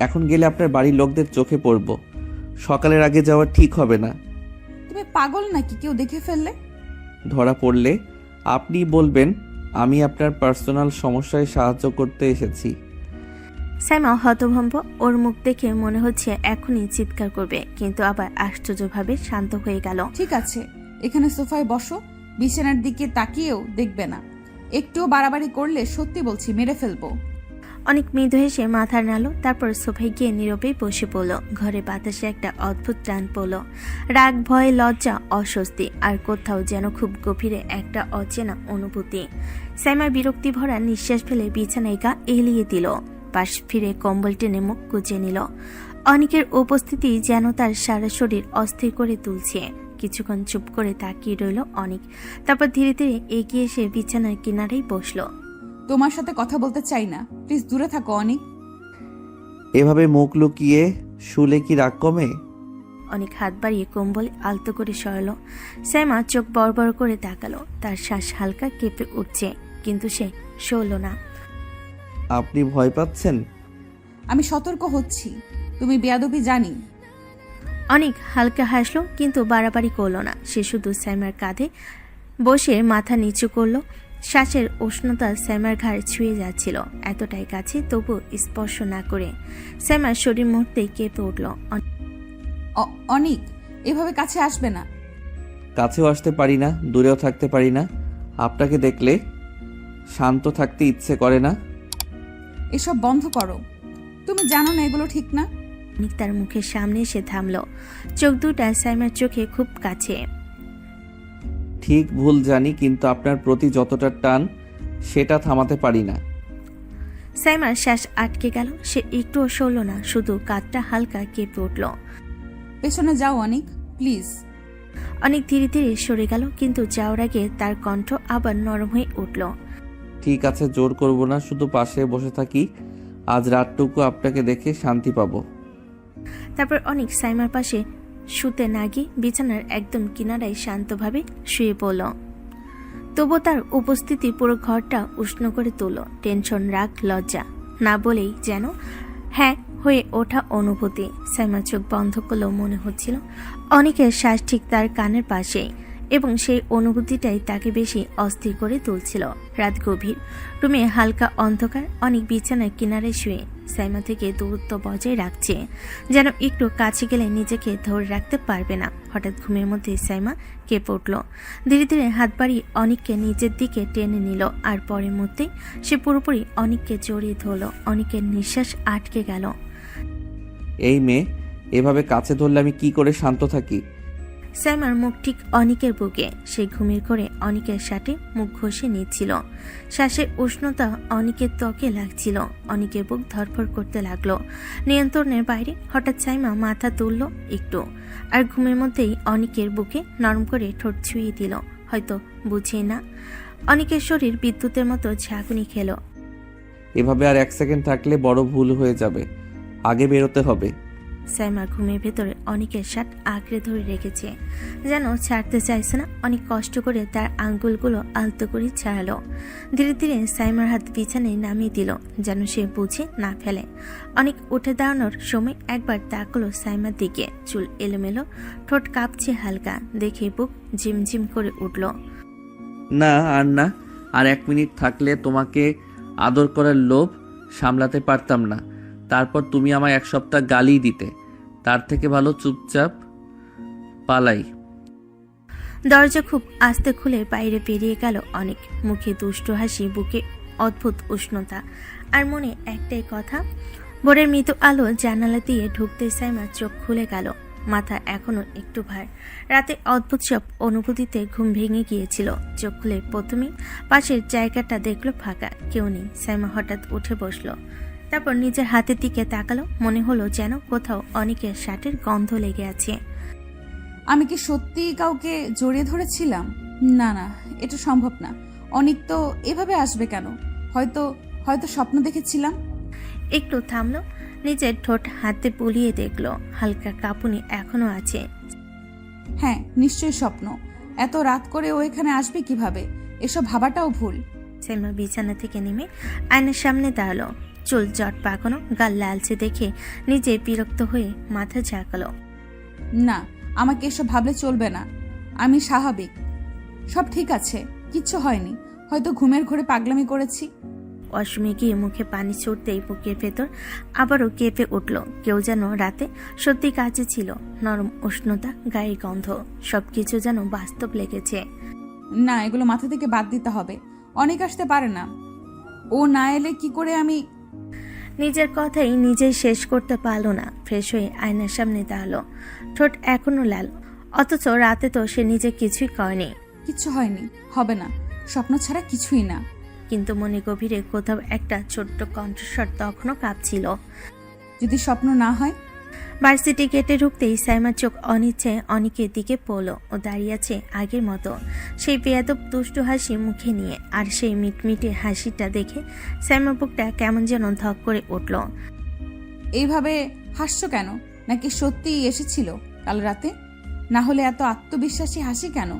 এখন গেলে আপনার বাড়ির লোকদের চোখে পড়ব। সকালের আগে যাওয়া ঠিক হবে না। তুমি পাগল নাকি? কেউ দেখে ফেললে? ধরা পড়লে আপনি বলবেন আমি আপনার পার্সোনাল সমস্যায় সাহায্য করতে এসেছি। সাইমা হতভম্ব। ওর মুখ দেখে মনে হচ্ছে এখনই চিৎকার করবে, কিন্তু আবার আশ্চর্যভাবে শান্ত হয়ে গেল। ঠিক আছে, এখানে সোফায় বসো। বিছানার দিকে তাকিয়েও দেখবে না। একটুও বাড়াবাড়ি করলে সত্যি বলছি মেরে ফেলবো। অনেক মৃদু হেসে মাথা নাড়ল, তারপর সোফায় গিয়ে নীরবে বসে পড়ল। ঘরে বাতাসে একটা অদ্ভুত টান পড়ল। রাগ, ভয়, লজ্জা, অস্বস্তি, আর কোথাও যেন খুব গভীরে একটা অচেনা অনুভূতি। সাইমা বিরক্তি ভরা নিঃশ্বাস ফেলে বিছানায় গা এলিয়ে দিল। পাশ ফিরে কম্বল টেনে মুখ গুজে নিল। অনেকের উপস্থিতি যেন তার সারা শরীর অস্থির করে তুলছে। কিছুক্ষণ চুপ করে তাকিয়ে রইল অনেক, তারপর ধীরে ধীরে এগিয়ে এসে বিছানার কিনারেই বসল। তোমার সাথে কথা বলতে চাই না, প্লিজ দূরে থাকো অনেক। এভাবে মুখ লুকিয়ে শুলে কি রাগ কমে? অনেক হাত বাড়িয়ে কম্বল আলতো করে সরালো। সাইমা চোখ বড় বড় করে তাকালো। তার শ্বাস হালকা কেঁপে উঠছে, কিন্তু সে সরল না। আপনি ভয় পাচ্ছেন? আমি সতর্ক হচ্ছি, তুমি বেয়াদবি জানি। অনেক হালকা হাসলো, কিন্তু বাড়াবাড়ি করলো না। সে শুধু সাইমার কাঁধে বসে মাথা নিচু করলো। শ্বাসের উষ্ণতা সাইমার ঘাড় ছুঁয়ে যাচ্ছিল, এতটাই কাছে তবু স্পর্শ না করে। সাইমার শরীর মুহূর্তেই কেঁপে উঠল। অনেক, এভাবে কাছে আসবে না। কাছেও আসতে পারি না, দূরেও থাকতে পারি না। আপনাকে দেখলে শান্ত থাকতে ইচ্ছে করে না। এসব বন্ধ করো। তুমি জানো না এগুলো ঠিক না। অনেক তার মুখের সামনে এসে থামলো, চোখ দুটা সাইমার চোখে খুব কাছে। ঠিক ভুল জানি, কিন্তু আপনার প্রতি যতটা টান সেটা থামাতে পারি না। সাইমার শ্বাস আটকে গেল। সে একটুও সরল না, শুধু কাঁধটা হালকা কেঁপে উঠল। পেছনে যাও অনেক, প্লিজ। অনেক ধীরে ধীরে সরে গেল, কিন্তু যাওয়ার আগে তার কণ্ঠ আবার নরম হয়ে উঠল। ঠিক আছে, জোর করব না, শুধু পাশে বসে থাকি। আজ রাতটুকু আপনাকে দেখে শান্তি পাবো। তারপর অনেক সাইমার পাশে শুতে না গিয়ে বিছানার একদম কিনারায় শান্তভাবে শুয়ে পড়ল। তবু তার উপস্থিতি পুরো ঘরটা উষ্ণ করে তুলল। টেনশন, রাগ, লজ্জা না বলেই যেন হ্যাঁ হয়ে ওঠা অনুভূতি। সাইমা চোখ বন্ধ করলেও মনে হচ্ছিল অনেকের শ্বাস ঠিক তার কানের পাশেই, এবং সেই অনুভূতিটাই তাকে বেশি অস্থির করে তুলছিল। রাত গভীর, রুমে হালকা অন্ধকার। অনেক বিছানার কিনারে শুয়ে সাইমা থেকে দূরত্ব বজায় রাখছে, যেন একটু কাছে গেলে নিজেকে ধরে রাখতে পারবে না। হঠাৎ ঘুমের মধ্যে সাইমা কেঁপে উঠল। ধীরে ধীরে হাত বাড়িয়ে অনেককে নিজের দিকে টেনে নিল, আর পরের মধ্যেই সে পুরোপুরি অনেককে জড়িয়ে ধরল। অনেকের নিঃশ্বাস আটকে গেল। এই মেয়ে, এভাবে কাছে ধরলে আমি কি করে শান্ত থাকি? সাইমার মুখ ঠিক অনিকের বুকে। সে ঘুমিয়ে করে অনিকের সাথে মুখ ঘষে নিচ্ছিল। শ্বাসের উষ্ণতা অনিকের ত্বকে লাগছিল। অনিকের বুক ধরফর করতে লাগলো। নিয়ন্ত্রণের বাইরে হঠাৎ সাইমা মাথা তুলল একটু, আর ঘুমের মধ্যেই অনিকের বুকে নরম করে ঠোঁট ছুঁয়ে দিল। হয়তো বুঝে না, অনিকের শরীর বিদ্যুতের মতো ঝাঁকুনি খেল। এভাবে আর 1 সেকেন্ড থাকলে বড় ভুল হয়ে যাবে। আগে বেরোতে হবে। সাইমা ঘুমের ভেতরে অনেকের শার্ট আঁকড়ে ধরে রেখেছে, যেন ছাড়তে চাইছে না। অনেক কষ্ট করে তার আঙ্গুলগুলো আলতো করে ছাড়ালো। ধীরে ধীরে সাইমার হাত বিছানায় নামিয়ে দিল, যেন সে বুঝে না ফেলে। অনেক উঠে দাঁড়ানোর সময় একবার তাকালো সাইমার দিকে। চুল এলোমেলো, ঠোঁট কাঁপছে হালকা, দেখে বুক ঝিমঝিম করে উঠল। না আর না, আর 1 মিনিট থাকলে তোমাকে আদর করার লোভ সামলাতে পারতাম না। তারপর তুমি আমায় 1 সপ্তাহ গালি দিতে। তার থেকে ভালো চুপচাপ পালাই। দরজা খুব আস্তে খুলে বাইরে বেরিয়ে গেল অনেক। মুখে দুষ্ট হাসি, বুকে অদ্ভুত উষ্ণতা, আর মনে একটাই কথা। ভোরের মৃদু আলো জানালা দিয়ে ঢুকতে সাইমা চোখ খুলে গেল। মাথা এখনো একটু ভার। রাতে অদ্ভুত সব অনুভূতিতে ঘুম ভেঙে গিয়েছিল। চোখ খুলে প্রথমেই পাশের জায়গাটা দেখলো ফাঁকা, কেউ নেই। সাইমা হঠাৎ উঠে বসলো, তারপর নিজের হাতের দিকে তাকালো। মনে হলো যেন কোথাও অনেকের শার্টের গন্ধ লেগে আছে। আমি কি সত্যিই কাউকে জড়িয়ে ধরেছিলাম? না না, এটা সম্ভব না। অনেক তো এভাবে আসবে কেন? হয়তো হয়তো স্বপ্ন দেখেছিলাম। একটু থামলো, নিজের ঠোঁট হাতে বুলিয়ে দেখলো হালকা কাঁপুনি এখনো আছে। হ্যাঁ, নিশ্চয়ই স্বপ্ন। এত রাত করে ও এখানে আসবে কিভাবে? এসব ভাবাটাও ভুল। সাইমা বিছানা থেকে নেমে আয়নার সামনে দাঁড়ালো। চুল জট পাকানো, গাল লালচে দেখে নিজে বিরক্ত হয়ে মাথা ঝাঁকালো। না, আমাকে এসব ভাবলে চলবে না। আমি স্বাভাবিক, সব ঠিক আছে, কিচ্ছু হয়নি। হয়তো ঘুমের ঘোরে পাগলামি করেছি। ওয়াশরুমে গিয়ে মুখে পানি ছুটতেই বুকের ভেতর আবারও কেঁপে উঠল। কেউ যেন রাতে সত্যি কাছে ছিল। নরম উষ্ণতা, গায়ের গন্ধ, সবকিছু যেন বাস্তব লেগেছে। না, এগুলো মাথা থেকে বাদ দিতে হবে। অনেক আসতে পারে না। ও না এলে কি করে আমি? নিজের কথাই নিজেই শেষ করতে পারল না। ফ্রেশ হয়ে আয়নার সামনে দাঁড়ালো। ঠোঁট এখনো লাল, অথচ রাতে তো সে নিজে কিছুই করেনি। কিচ্ছু হয়নি, হবে না। স্বপ্ন ছাড়া কিছুই না। কিন্তু মনে গভীরে কোথাও একটা ছোট্ট কণ্ঠস্বর তখনও কাঁপছিল। যদি স্বপ্ন না হয়? ভার্সিটি গেটে ঢুকতেই সাইমার চোখ অনিচ্ছে অনেকের দিকে পড়ল। ও দাঁড়িয়ে আছে আগের মতো, সেই বেয়াদব দুষ্টু হাসি মুখে নিয়ে। আর সেই মিটমিটে হাসিটা দেখে সাইমার বুকটা কেমন যেন ধক করে উঠল। এইভাবে হাসছো কেন? নাকি সত্যিই এসেছিল কাল রাতে? না হলে এত আত্মবিশ্বাসী হাসি কেন?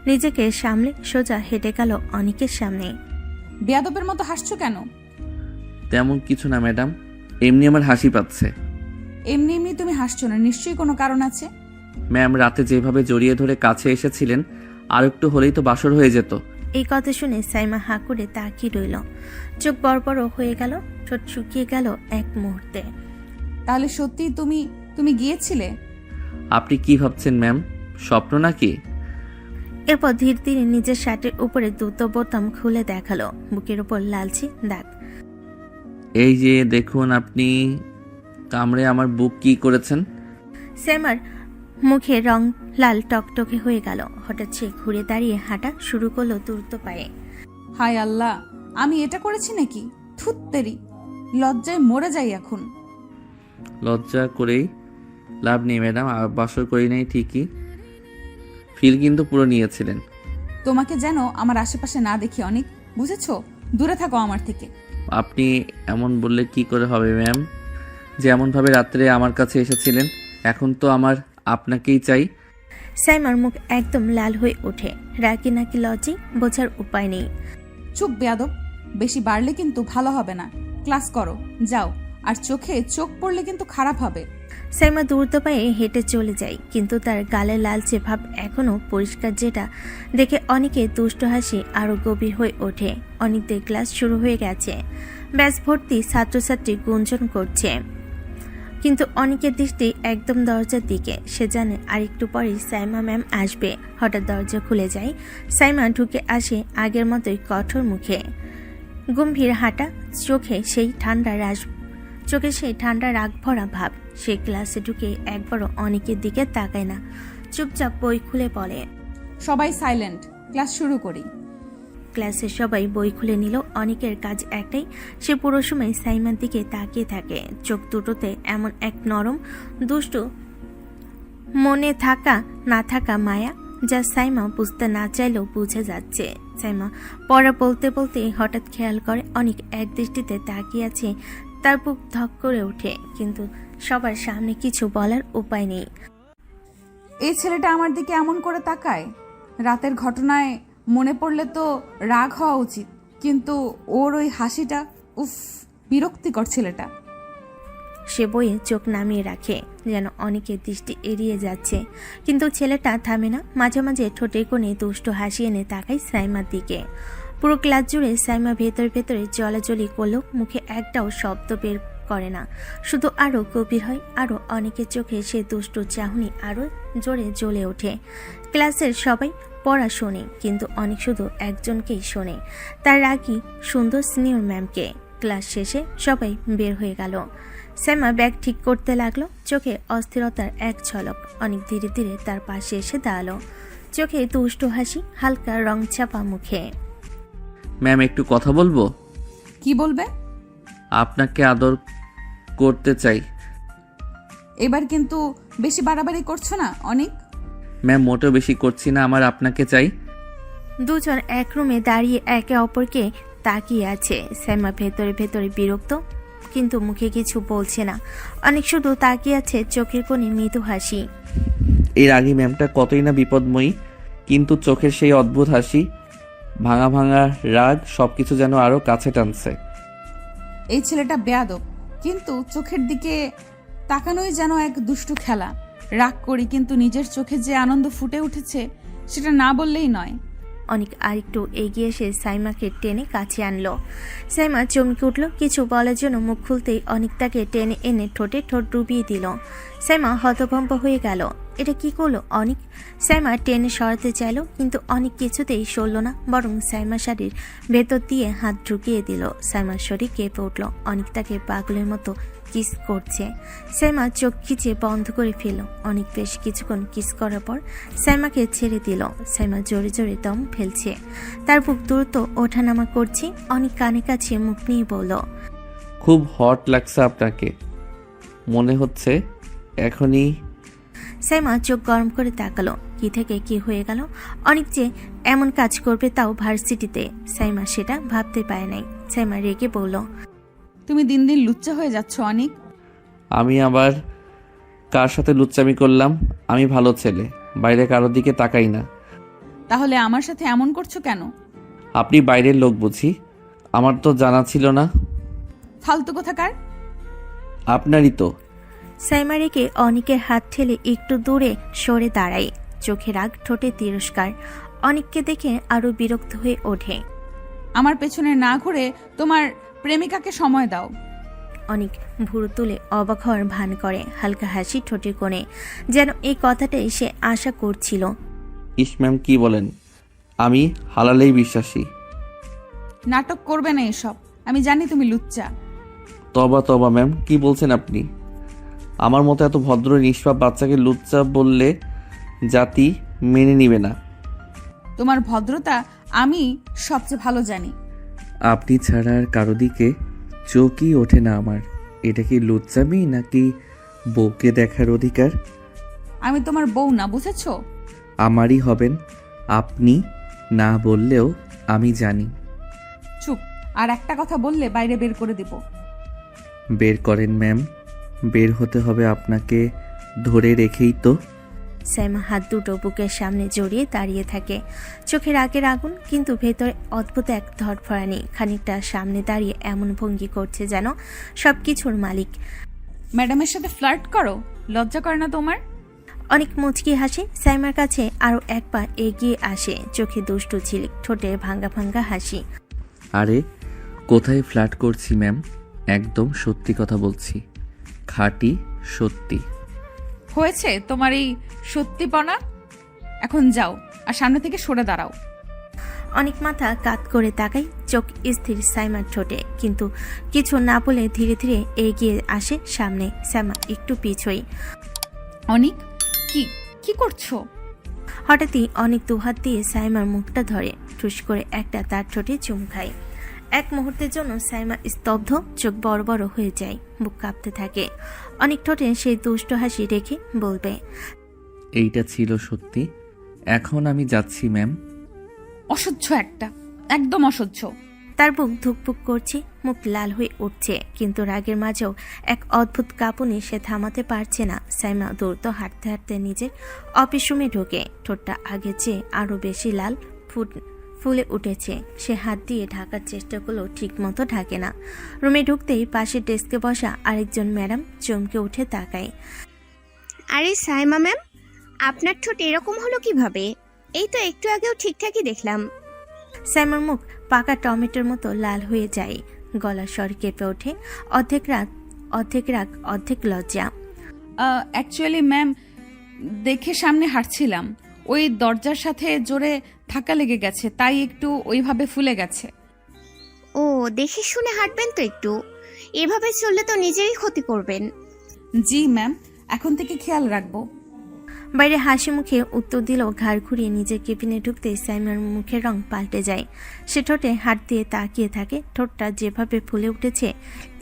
নিজেকে সামলে সোজা হেঁটে গেল অনিকের সামনে। বেয়াদবের মতো হাসছো কেন? তেমন কিছু না ম্যাডাম, এমনি আমার হাসি পাচ্ছে। এমনি এমনি তুমি হাসছো না, নিশ্চয়ই কোনো কারণ আছে। ম্যাম, রাতে যেভাবে জড়িয়ে ধরে কাছে এসেছিলেন, আর একটু হলেই তো বাসর হয়ে যেত। এই কথা শুনে সাইমা হাঁ করে তাকিয়ে রইল। চোখ বড় হয়ে গেল, ঠোঁট শুকিয়ে গেল এক মুহূর্তে। তাহলে সত্যি তুমি গিয়েছিলে? আপনি কি ভাবছেন ম্যাম, স্বপ্ন নাকি? এরপর ধীরে ধীরে নিজের শার্টের উপরে দুটো বোতাম খুলে দেখালো। বুকের উপর লালচে দাগ। এই যে দেখুন, আপনি কামড়ে আমার বুক কি করেছেন? সাইমার মুখে রং লাল টকটকে হয়ে গেল। হঠাৎ সে ঘুরে দাঁড়িয়ে হাঁটা শুরু করলো দ্রুত পায়ে। হায় আল্লাহ, আমি এটা করেছি নাকি? থুত্তেরি, লজ্জায় মরে যাই এখন। লজ্জা করেই লাভ নেই ম্যাডাম, বাসর করি নাই ঠিকই, ফিল কিন্তু পুরো নিয়েছিলেন। তোমাকে যেন আমার আশেপাশে না দেখি অনেক, বুঝেছো? দূরে থাকো আমার থেকে। আপনি এমন বললে কি করে হবে ম্যাম? যেমনভাবে রাত্রে আমার কাছে এসেছিলেন, এখন তো আমার আপনাকেই চাই। সাইমার মুখ একদম লাল হয়ে ওঠে। রাগি নাকি লজ্জে বোঝার উপায় নেই। চুপ বেয়াদব, বেশি বাড়লে কিন্তু ভালো হবে না। ক্লাস করো, যাও। আর চোখে চোখ পড়লে কিন্তু খারাপ হবে। সাইমা দ্রুত পায়ে হেঁটে চলে যায়, কিন্তু তার গালে লালচে ভাব এখনো পরিষ্কার, যেটা দেখে অনেকে দুষ্ট হাসি আরো গভীর হয়ে ওঠে। অনেকদের ক্লাস শুরু হয়ে গেছে, ব্যাস ভর্তি ছাত্রছাত্রী গুঞ্জন করছে, কিন্তু অনেকের দৃষ্টি একদম দরজার দিকে। সে জানে আর একটু পরেই সাইমা ম্যাম আসবে। হঠাৎ দরজা খুলে যায়, সাইমা ঢুকে আসে আগের মতোই কঠোর মুখে, গম্ভীর হাঁটা, চোখে সেই ঠান্ডা রাগ ভরা ভাব। সে ক্লাসে ঢুকে একবারও অনেকের দিকে তাকায় না, চুপচাপ বই খুলে পড়ে। সবাই সাইলেন্ট, ক্লাস শুরু করি। ক্লাসের সবাই বই খুলে নিল। অনেকের কাজ একটাই, সে পুরো সময় সাইমার দিকে তাকিয়ে থাকে। চোখ দুটোতে এমন এক নরম, দুষ্টু, মনে থাকা না থাকা মায়া, যা সাইমা বুঝতে না চাইলেও বুঝে যাচ্ছে। সাইমা পড়া বলতে বলতে হঠাৎ খেয়াল করে অনেক এক দৃষ্টিতে তাকিয়ে আছে। তার বুক ধক করে ওঠে, কিন্তু সবার সামনে কিছু বলার উপায় নেই। এই ছেলেটা আমার দিকে এমন করে তাকায়, রাতের ঘটনায় মনে পড়লে তো রাগ হওয়া উচিত, কিন্তু ওর ওই হাসিটা, উফ, বিরক্তিকর ছেলেটা। সে বইয়ে চোখ নামিয়ে রাখে, যেন অনেকের দৃষ্টি এড়িয়ে যাচ্ছে, কিন্তু ছেলেটা থামে না। মাঝে মাঝে ঠোঁটে কোণে দুষ্টু হাসি এনে তাকায় সাইমার দিকে। পুরো ক্লাস জুড়ে সাইমা ভেতরে জলাজলি করলেও মুখে একটাও শব্দ বের করে না, শুধু আরো গভীর হয়। আরো অনেকের চোখে সে দুষ্টু চাহনি আরো জোরে জ্বলে ওঠে। ক্লাসের সবাই পড়া শোনে, কিন্তু অনেক শুধু একজনকেই শোনে, তার রাগী সুন্দর সিনিয়র ম্যামকে। ক্লাস শেষে সবাই বের হয়ে গেল। সাইমা ব্যাগ ঠিক করতে লাগলো, চোখে অস্থিরতার এক ঝলক। অনেক ধীরে ধীরে তার পাশে এসে দাঁড়ালো, চোখে দুষ্টু হাসি, হালকা রং চাপা মুখে। ম্যাম, একটু কথা বলবো? কি বলবে? আপনাকে আদর করতে চাই। এবার কিন্তু বেশি বাড়াবাড়ি করছো না অনেক? ম্যাম, মোটেও বেশি করছি না, আমার আপনাকে চাই। দুজন এক রুমে দাঁড়িয়ে একে অপরকে তাকিয়ে আছে। সাইমা ভেতরে বিরক্ত, কিন্তু মুখে কিছু বলছে না। অনেক শুধু তাকিয়ে আছে, চোখের কোণে মৃদু হাসি। এর আগে ম্যামটা কতই না বিপদময়ী, কিন্তু চোখের সেই অদ্ভুত হাসি, ভাঙা ভাঙা রাগ সবকিছু যেন আরো কাছে টানছে। এই ছেলেটা বেয়াদব, কিন্তু চোখের দিকে তাকানোই যেন এক দুষ্টু খেলা। রাগ করি, কিন্তু নিজের চোখে যে আনন্দ ফুটে উঠেছে সেটা না বললেই নয়। অনেক আরেকটু এগিয়ে এসে সাইমাকে টেনে কাছে আনলো। সাইমা চমকে উঠল, কিছু বলার জন্য মুখ খুলতেই অনেক তাকে টেনে এনে ঠোঁটে ঠোঁট ডুবিয়ে দিল। সাইমা হতভম্ব হয়ে গেল। এটা কি করলো অনেক? সাইমা টেনে সরাতে চাইল, কিন্তু অনেক কিছুতেই সরল না, বরং সাইমা শাড়ির ভেতর দিয়ে হাত ঢুকিয়ে দিল। সাইমার শরীর কেঁপে উঠল। অনেক তাকে পাগলের মতো কিস করছে। সাইমা চোখ খিচে বন্ধ করে ফেলল। অনেক বেশ কিছুক্ষণ কিস করার পর সাইমাকে ছেড়ে দিল। সাইমা জোরে জোরে দম ফেলছে, তার বুক দ্রুত ওঠানামা করছে। অনেক কানে কাছে মুখ নিয়ে বলল, খুব হট লাগছে আপনাকে, মনে হচ্ছে এখনই। সাইমা চোখ গরম করে তাকালো। কি থেকে কি হয়ে গেল? অনেক যে এমন কাজ করবে, তাও ভার্সিটিতে। সাইমা সেটা ভাবতে পারে নাই। সাইমা রেগে বলল, তুমি দিন দিন লুচ্চা হয়ে যাচ্ছ অনেক। আমি আবার কার সাথে লুচ্চামি করলাম? আমি ভালো ছেলে, বাইরে কারোর দিকে তাকাই না। তাহলে আমার সাথে এমন করছো কেন? আপনি বাইরের লোক বুঝি, আমার তো জানা ছিল না। ফালতু কোথাকার। আপনারই তো। সাইমা রেগে অনেকের হাত ঠেলে একটু দূরে সরে দাঁড়ায়। চোখে রাগ, ঠোঁটে তিরস্কার। অনেককে দেখে আরো বিরক্ত হয়ে ওঠে। আমার পেছনে না ঘুরে তোমার প্রেমিকাকে সময় দাও। অনেক ভুরু তুলে অবাক হওয়ার ভান করে, হালকা হাসি ঠোঁটের কোণে, যেন এই কথাটাই সে আশা করছিল। ইস ম্যাম, কি বলেন? আমি হালালেই বিশ্বাসী। নাটক করবে না এসব, আমি জানি তুমি লুচ্চা। তবা তবা ম্যাম, কি বলছেন আপনি? আমার মতো এত ভদ্র নিষ্পাপ বাচ্চাকে লুচ্চা বললে জাতি মেনে নিবে না। তোমার ভদ্রতা আমি সবচেয়ে ভালো জানি। আপনি ছাড়া আর কারো দিকে চোখই ওঠে না আমার। এটা কি লুচ্চামি নাকি বউকে দেখার অধিকার? আমি তোমার বউ না, বুঝেছো? আমারই হবেন। আপনি না বললেও আমি জানি। চুপ, আর একটা কথা বললে বাইরে বের করে দিব। বের করেন ম্যাম, বের হতে হবে আপনাকে ধরে রেখেই তো। সাইমা হাত দুটো বুকের সামনে জড়িয়ে দাঁড়িয়ে থাকে, চোখের আগের আগুন, কিন্তু ভেতরে অদ্ভুত এক ধরফরানি। খানিকটা সামনে দাঁড়িয়ে এমন ভঙ্গি করছে যেন সবকিছুর মালিক। ম্যাডামের সাথে ফ্লার্ট করো, লজ্জা করে না তোমার? অনেক মুচকি হাসে। সাইমার কাছে আরো এক পা এগিয়ে আসে, চোখে দুষ্টু ঝিলিক, ঠোঁটে ভাঙ্গা ভাঙ্গা হাসি। আরে কোথায় ফ্ল্যাট করছি ম্যাম, একদম সত্যি কথা বলছি, খাঁটি সত্যি। হয়েছে তোমার এই সত্যিপনা, এখন যাও আর সামনে থেকে সরে দাঁড়াও। অনেক মাথা কাত করে তাকাই, চোখ স্থির সাইমার ঠোঁটে, কিন্তু কিছু না বলে ধীরে ধীরে এগিয়ে আসে সামনে। সাইমা একটু পিছই। অনিক, কি কি করছো? হঠাৎই অনেক দুহাত দিয়ে সাইমার মুখটা ধরে, ঠুস করে একটা তার ঠোঁটে চুম খায়। এক মুহূর্তের জন্য সাইমা স্তব্ধ, চোখ বড় বড় হয়ে যায়, বুক কাঁপতে থাকে। অনেক ঠোঁটে সেই দুষ্ট হাসি রেখে বলবে, এইটা ছিল সত্যি, এখন আমি যাচ্ছি ম্যাম। অসহ্য একটা, একদম অসহ্য। তার বুক ধুকপুক করছে, মুখ লাল হয়ে উঠছে, কিন্তু রাগের মাঝেও এক অদ্ভুত কাঁপুনি সে থামাতে পারছে না। সাইমা দ্রুত হাঁটতে হাঁটতে নিজের অফিস রুমে ঢোকে। ঠোঁটটা আগের চেয়ে আরো বেশি লাল ফুলে উঠেছে। সে হাত দিয়ে ঢাকার চেষ্টা করলেও ঠিক মতো ঢাকে না। রুমে ঢুকতেই পাশের ডেস্কে বসা আরেকজন ম্যাডাম চমকে উঠে তাকায়। আরে সাইমা ম্যাম, আপনার ঠোঁট এরকম হলো কিভাবে? এই তো একটু আগেও ঠিকঠাকই দেখলাম। সাইমার মুখ পাকা টমেটোর মতো লাল হয়ে যায়, গলার স্বর কেঁপে ওঠে, অর্ধেক রাগ অর্ধেক লজ্জা। অ্যাকচুয়ালি ম্যাম, দেখে সামনে হাঁটছিলাম, ওই দরজার সাথে জোরে ধাক্কা লেগে গেছে, তাই একটু ওইভাবে ফুলে গেছে। ও, দেখে শুনে হাঁটবেন তো একটু, এভাবে চললে তো নিজেরই ক্ষতি করবেন। জি ম্যাম, এখন থেকে খেয়াল রাখবো। বাইরে হাসি মুখে উত্তর দিল। ঘাড় ঘুরিয়ে নিজের কেবিনে ঢুকতে সাইমার মুখের রং পাল্টে যায়। সে ঠোঁটে হাত দিয়ে তাকিয়ে থাকে। ঠোঁটটা যেভাবে ফুলে উঠেছে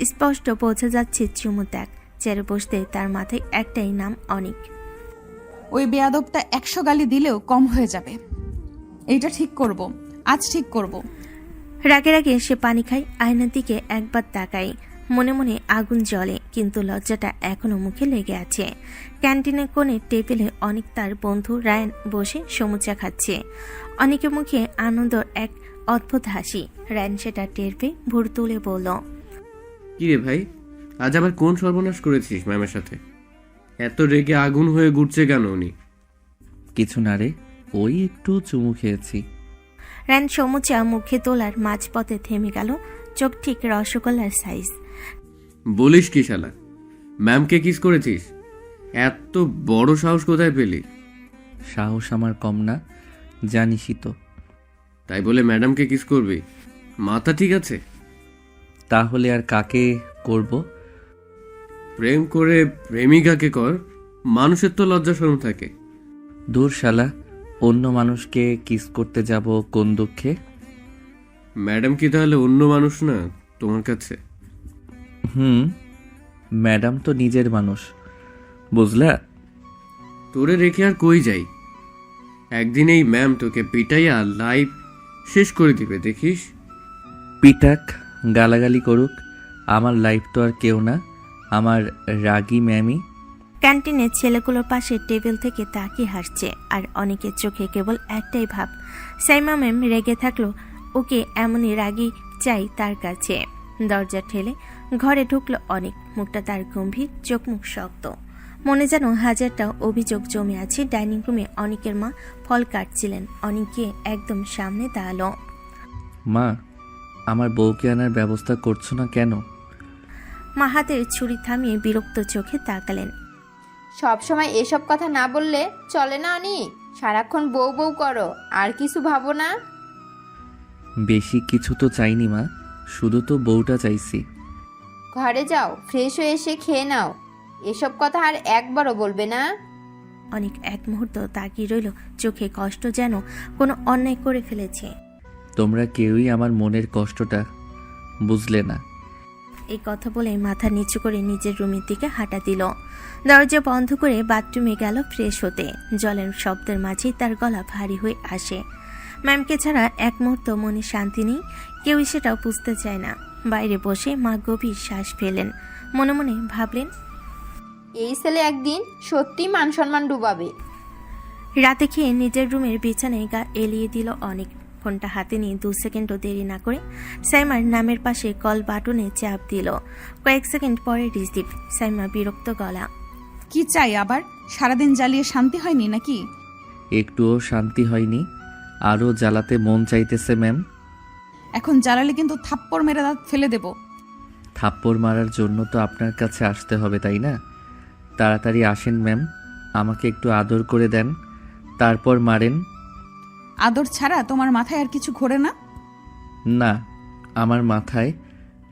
স্পষ্ট বোঝা যাচ্ছে চুমু ত্যাগ। চেয়ারে বসতে তার মাথায় একটাই নাম, অনিক। ওই বেয়াদবটা 100 গালি দিলেও কম হয়ে যাবে। এইটা ঠিক করব, আজ ঠিক করব। রাগে রাগে সে পানি খায়, আয়নার দিকে একবার তাকায়। মনে মনে আগুন জ্বলে, কিন্তু লজ্জাটা এখনো মুখে লেগে আছে। ক্যান্টিনের কোণে টেবিলে অনেক তার বন্ধু রায়ান বসে সমুচা খাচ্ছে। অনেকের মুখে আনন্দর এক অদ্ভুত হাসি। রায়ান সেটা টের পেয়ে ভুর তুলে বলল, কি রে ভাই, আজ আবার কোন সর্বনাশ করেছিস ম্যামের সাথে? এত রেগে আগুন হয়ে ঘুরছে কেন উনি? কিছু না রে, ওই একটু চুমু খেয়েছি। রায়ান সমুচা মুখে তোলার মাঝপথে থেমে গেল, চোখ ঠিক রসগোল্লার সাইজ। বলিস কি শালা, ম্যামকে কিস করেছিস? এত বড় সাহস কোথায় পেলি? সাহস আমার কম না, জানিসই তো। তাই বলে ম্যাডামকে কিস করবি? মাথা ঠিক আছে? তাহলে আর কাকে করব? প্রেম করে প্রেমিকাকে কর, মানুষের তো লজ্জা শরম থাকে। দূর শালা, অন্য মানুষকে কিস করতে যাব কোন দুঃখে? ম্যাডাম কি তাহলে অন্য মানুষ না তোমার কাছে? ম্যাডাম তো নিজের মানুষ, বুঝলা? তোরে রেখে আর কই যাই? একদিন এই ম্যাম তোকে পিটাইয়া লাইফ শেষ করে দিবে, দেখিস। পিটাক, গালাগালি করুক, আমার লাইফ তো আর কেউ না, আমার রাগী ম্যামই। ক্যান্টিনের ছেলেগুলোর পাশে টেবিল থেকে তাকিয়ে হাসছে, আর অনেকের চোখে কেবল একটাই ভাব, সাইমা ম্যাম রেগে থাকলো ওকে এমনই রাগী চাই তার কাছে। দরজা ঠেলে ঘরে ঢুকলো অনেক, মুখটা তার গম্ভীর, চোখ মুখ শক্ত, মনে যেন হাজারটা অভিযোগ জমে আছে। ডাইনিং রুমে অনেকের মা ফল কাটছিলেন, অনেকে একদম সামনে দাঁড়ালো। মা, আমার বউকে আনার ব্যবস্থা করছো না কেন? মা হাতের ছুরি থামিয়ে বিরক্ত চোখে তাকালেন। সব সময় এসব কথা না বললে চলে না অনিক? সারাক্ষণ বউ বউ করো, আর কিছু ভাবো না? বেশি কিছু তো চাইনি মা, শুধু তো বউটা চাইছি। ঘরে যাও, ফ্রেশ হয়ে এসে খেয়ে নাও। এসব কথা আর একবারও বলবে না। অনেক এক মুহূর্ত তাকিয়ে রইল, চোখে কষ্ট, যেন কোনো অন্যায় করে ফেলেছে। তোমরা কেউই আমার মনের কষ্টটা বুঝলে না। এই কথা বলে মাথা নিচু করে নিজের রুমের দিকে হাঁটা দিল। দরজা বন্ধ করে বাথরুমে গেল ফ্রেশ হতে। জলের শব্দের মাঝেই তার গলা ভারী হয়ে আসে। ম্যামকে ছাড়া এক মুহূর্ত মনে শান্তি নেই, কেউই সেটাও বুঝতে চায় না। বাইরে বসে মা গভীর শ্বাস ফেলেন, মনে মনে ভাবলেন, এই ছেলে একদিন সত্যি মান সম্মান ডুবাবে। রাতে খেয়ে নিজের রুমের বিছানায় গা এলিয়ে দিল অনেক। ফোনটা হাতে নিয়ে 2 সেকেন্ডও দেরি না করে সাইমার নামের পাশে কল বাটনে চাপ দিল। কয়েক সেকেন্ড পরে রিসিভ। সাইমা বিরক্ত গলা, কি চাই আবার? সারাদিন জ্বালিয়ে শান্তি হয়নি নাকি? একটুও শান্তি হয়নি, আরও জ্বালাতে মন চাইতেছে ম্যাম। এখন জ্বালালে কিন্তু থাপ্পড় মেরে দাঁত ফেলে দেব। থাপ্পড় মারার জন্য তো আপনার কাছে আসতে হবে, তাই না? তাড়াতাড়ি আসেন ম্যাম, আমাকে একটু আদর করে দেন, তারপর মারেন। আদর ছাড়া তোমার মাথায় আর কিছু ঘোরে না? না, আমার মাথায়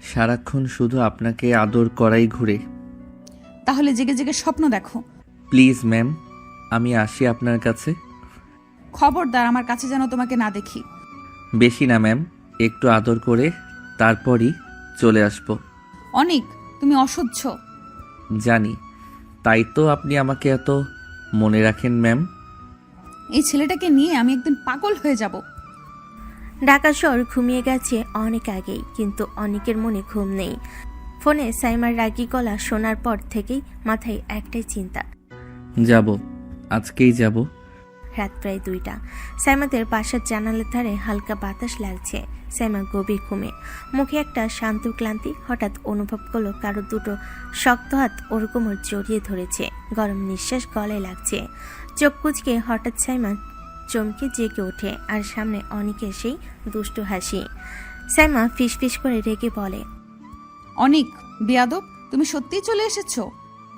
সারাক্ষণ শুধু আপনাকে আদর করাই ঘুরে। তাহলে জেগে জেগে স্বপ্ন দেখো। প্লিজ ম্যাম, আমি আসি আপনার কাছে। খবরদার আমার কাছে যেন তোমাকে না দেখি। বেশি না ম্যাম, একটু আদর করে তারপরই চলে আসব। অনিক, তুমি অসহ্য। জানি, তাই তো আপনি আমাকে এত মনে রাখেন ম্যাম। এই ছেলেটাকে নিয়ে আমি একদিন পাগল হয়ে যাব। ঢাকা শহর ঘুমিয়ে গেছে অনেক আগেই, কিন্তু অনেকের মনে ঘুম নেই। ফোনে সাইমার রাগী গলা শোনার পর থেকেই মাথায় একটাই চিন্তা, যাব, আজকেই যাব। রাত প্রায় 2টা। সাইমাদের বাসার জানালার ধারে হালকা বাতাস লাগছে। সাইমা গভীর ঘুমে, মুখে একটা শান্ত ক্লান্তি। হঠাৎ অনুভব করলো কারো দুটো শক্ত হাত ওর কোমর জড়িয়ে ধরেছে, গরম নিঃশ্বাস গলায় লাগছে। চোখ কুচকে হঠাৎ সাইমা চমকে জেগে ওঠে, আর সামনে অনেকের সেই দুষ্টু হাসি। সাইমা ফিসফিস করে রেগে বলে, অনিক বেয়াদব, তুমি সত্যিই চলে এসেছো?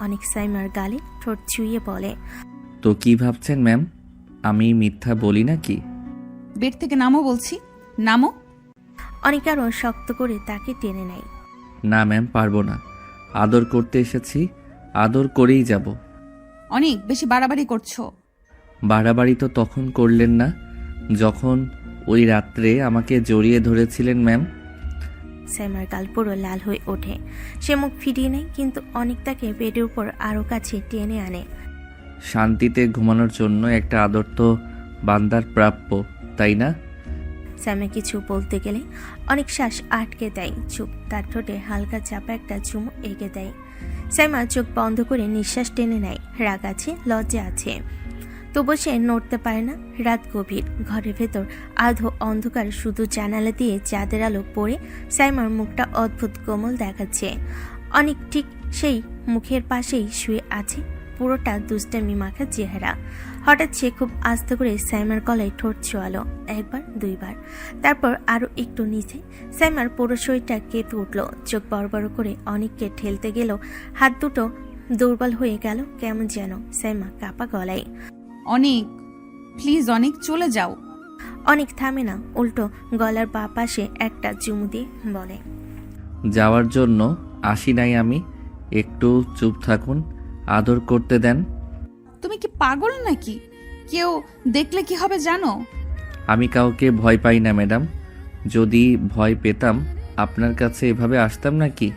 অনেক সাইমার গালে ঠোঁট ছুঁয়ে বলে, তো কি ভাবছেন ম্যাম, আমি মিথ্যা বলি নাকি? বেড থেকে নামো বলছি, নামো। অনেক আরও শক্ত করে তাকে টেনে নেয়। না ম্যাম, পারবো না। আদর করতে এসেছি, আদর করেই যাব। অনিক, বেশি বাড়াবাড়ি করছো। বাড়াবাড়ি তো তখন করলেন না, যখন ওই রাত্রে আমাকে জড়িয়ে ধরেছিলেন ম্যাম। সাইমার গাল পুরো লাল হয়ে ওঠে। সে মুখ ফিরিয়ে নেয়, কিন্তু অনেক তাকে বেডের উপর আরও কাছে টেনে আনে। শান্তিতে ঘুমানোর জন্য একটা আদর তো বান্দার প্রাপ্য, তাই না? সাইমা কিছু বলতে গেলে অনেক শ্বাস আটকে দেয়, চুপ। তার ঠোঁটে হালকা চাপা একটা চুমু এঁকে দেয়। সাইমা চোখ বন্ধ করে নিঃশ্বাস টেনে নেয়। রাগ আছে, লজ্জা আছে, তবু সে নড়তে পারে না। রাত গভীর, ঘরের ভেতর আধো অন্ধকার, শুধু জানালা দিয়ে চাঁদের আলো পড়ে সাইমার মুখটা অদ্ভুত কোমল দেখাচ্ছে। অনেক ঠিক সেই মুখের পাশেই শুয়ে আছে, পুরোটা দুষ্টামি মাখা চেহারা। হঠাৎ সে খুব আস্তে করে সাইমার গলায় ঠোঁট ছোঁয়ালো, একবার দুইবার, তারপর আরো একটু নিচে। সাইমার পুরো শরীরটা কেঁপে উঠল, চোখ বড় বড় করে অনেককে ঠেলতে গেল, হাত দুটো দুর্বল হয়ে গেল কেমন যেন। সাইমা কাপা গলায়, অনেক, প্লিজ অনেক, চলে যাও। অনেক থামে না, উল্টো গলার বা পাশে একটা চুমু দিয়ে বলে, যাওয়ার জন্য আসি নাই আমি, একটু চুপ থাকুন, আদর করতে দেন। তুমি কি পাগল নাকি? কেউ দেখলে কি হবে জানো? আমি কাউকে ভয় পাই না ম্যাডাম, যদি ভয় পেতাম আপনার কাছে এভাবে আসতাম নাকি?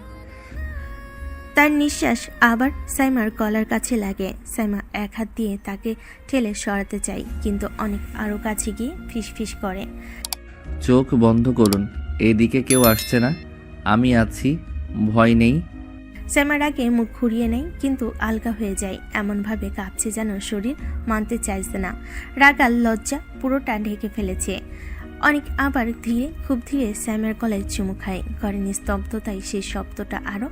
তার নিঃশ্বাস আবার সাইমার গলার কাছে লাগে। সাইমা এক হাত দিয়ে তাকে ঠেলে সরাতে চাই, কিন্তু অনেক আরো কাছে গিয়ে ফিসফিস করে, চোখ বন্ধ করুন, এদিকে কেউ আসছে না, আমি আছি, ভয় নেই। সাইমার আগে মুখ ঘুরিয়ে নেয়, কিন্তু আলগা হয়ে যায়, এমনভাবে কাঁপছে যেন শরীর মানতে চাইছে না। রাগ আর লজ্জা পুরোটা ঢেকে ফেলেছে। অনেক আবার ধীরে, খুব ধীরে সাইমার গলায় চুমু খায়। ঘরের নিস্তব্ধতায় সেই শব্দটা আরো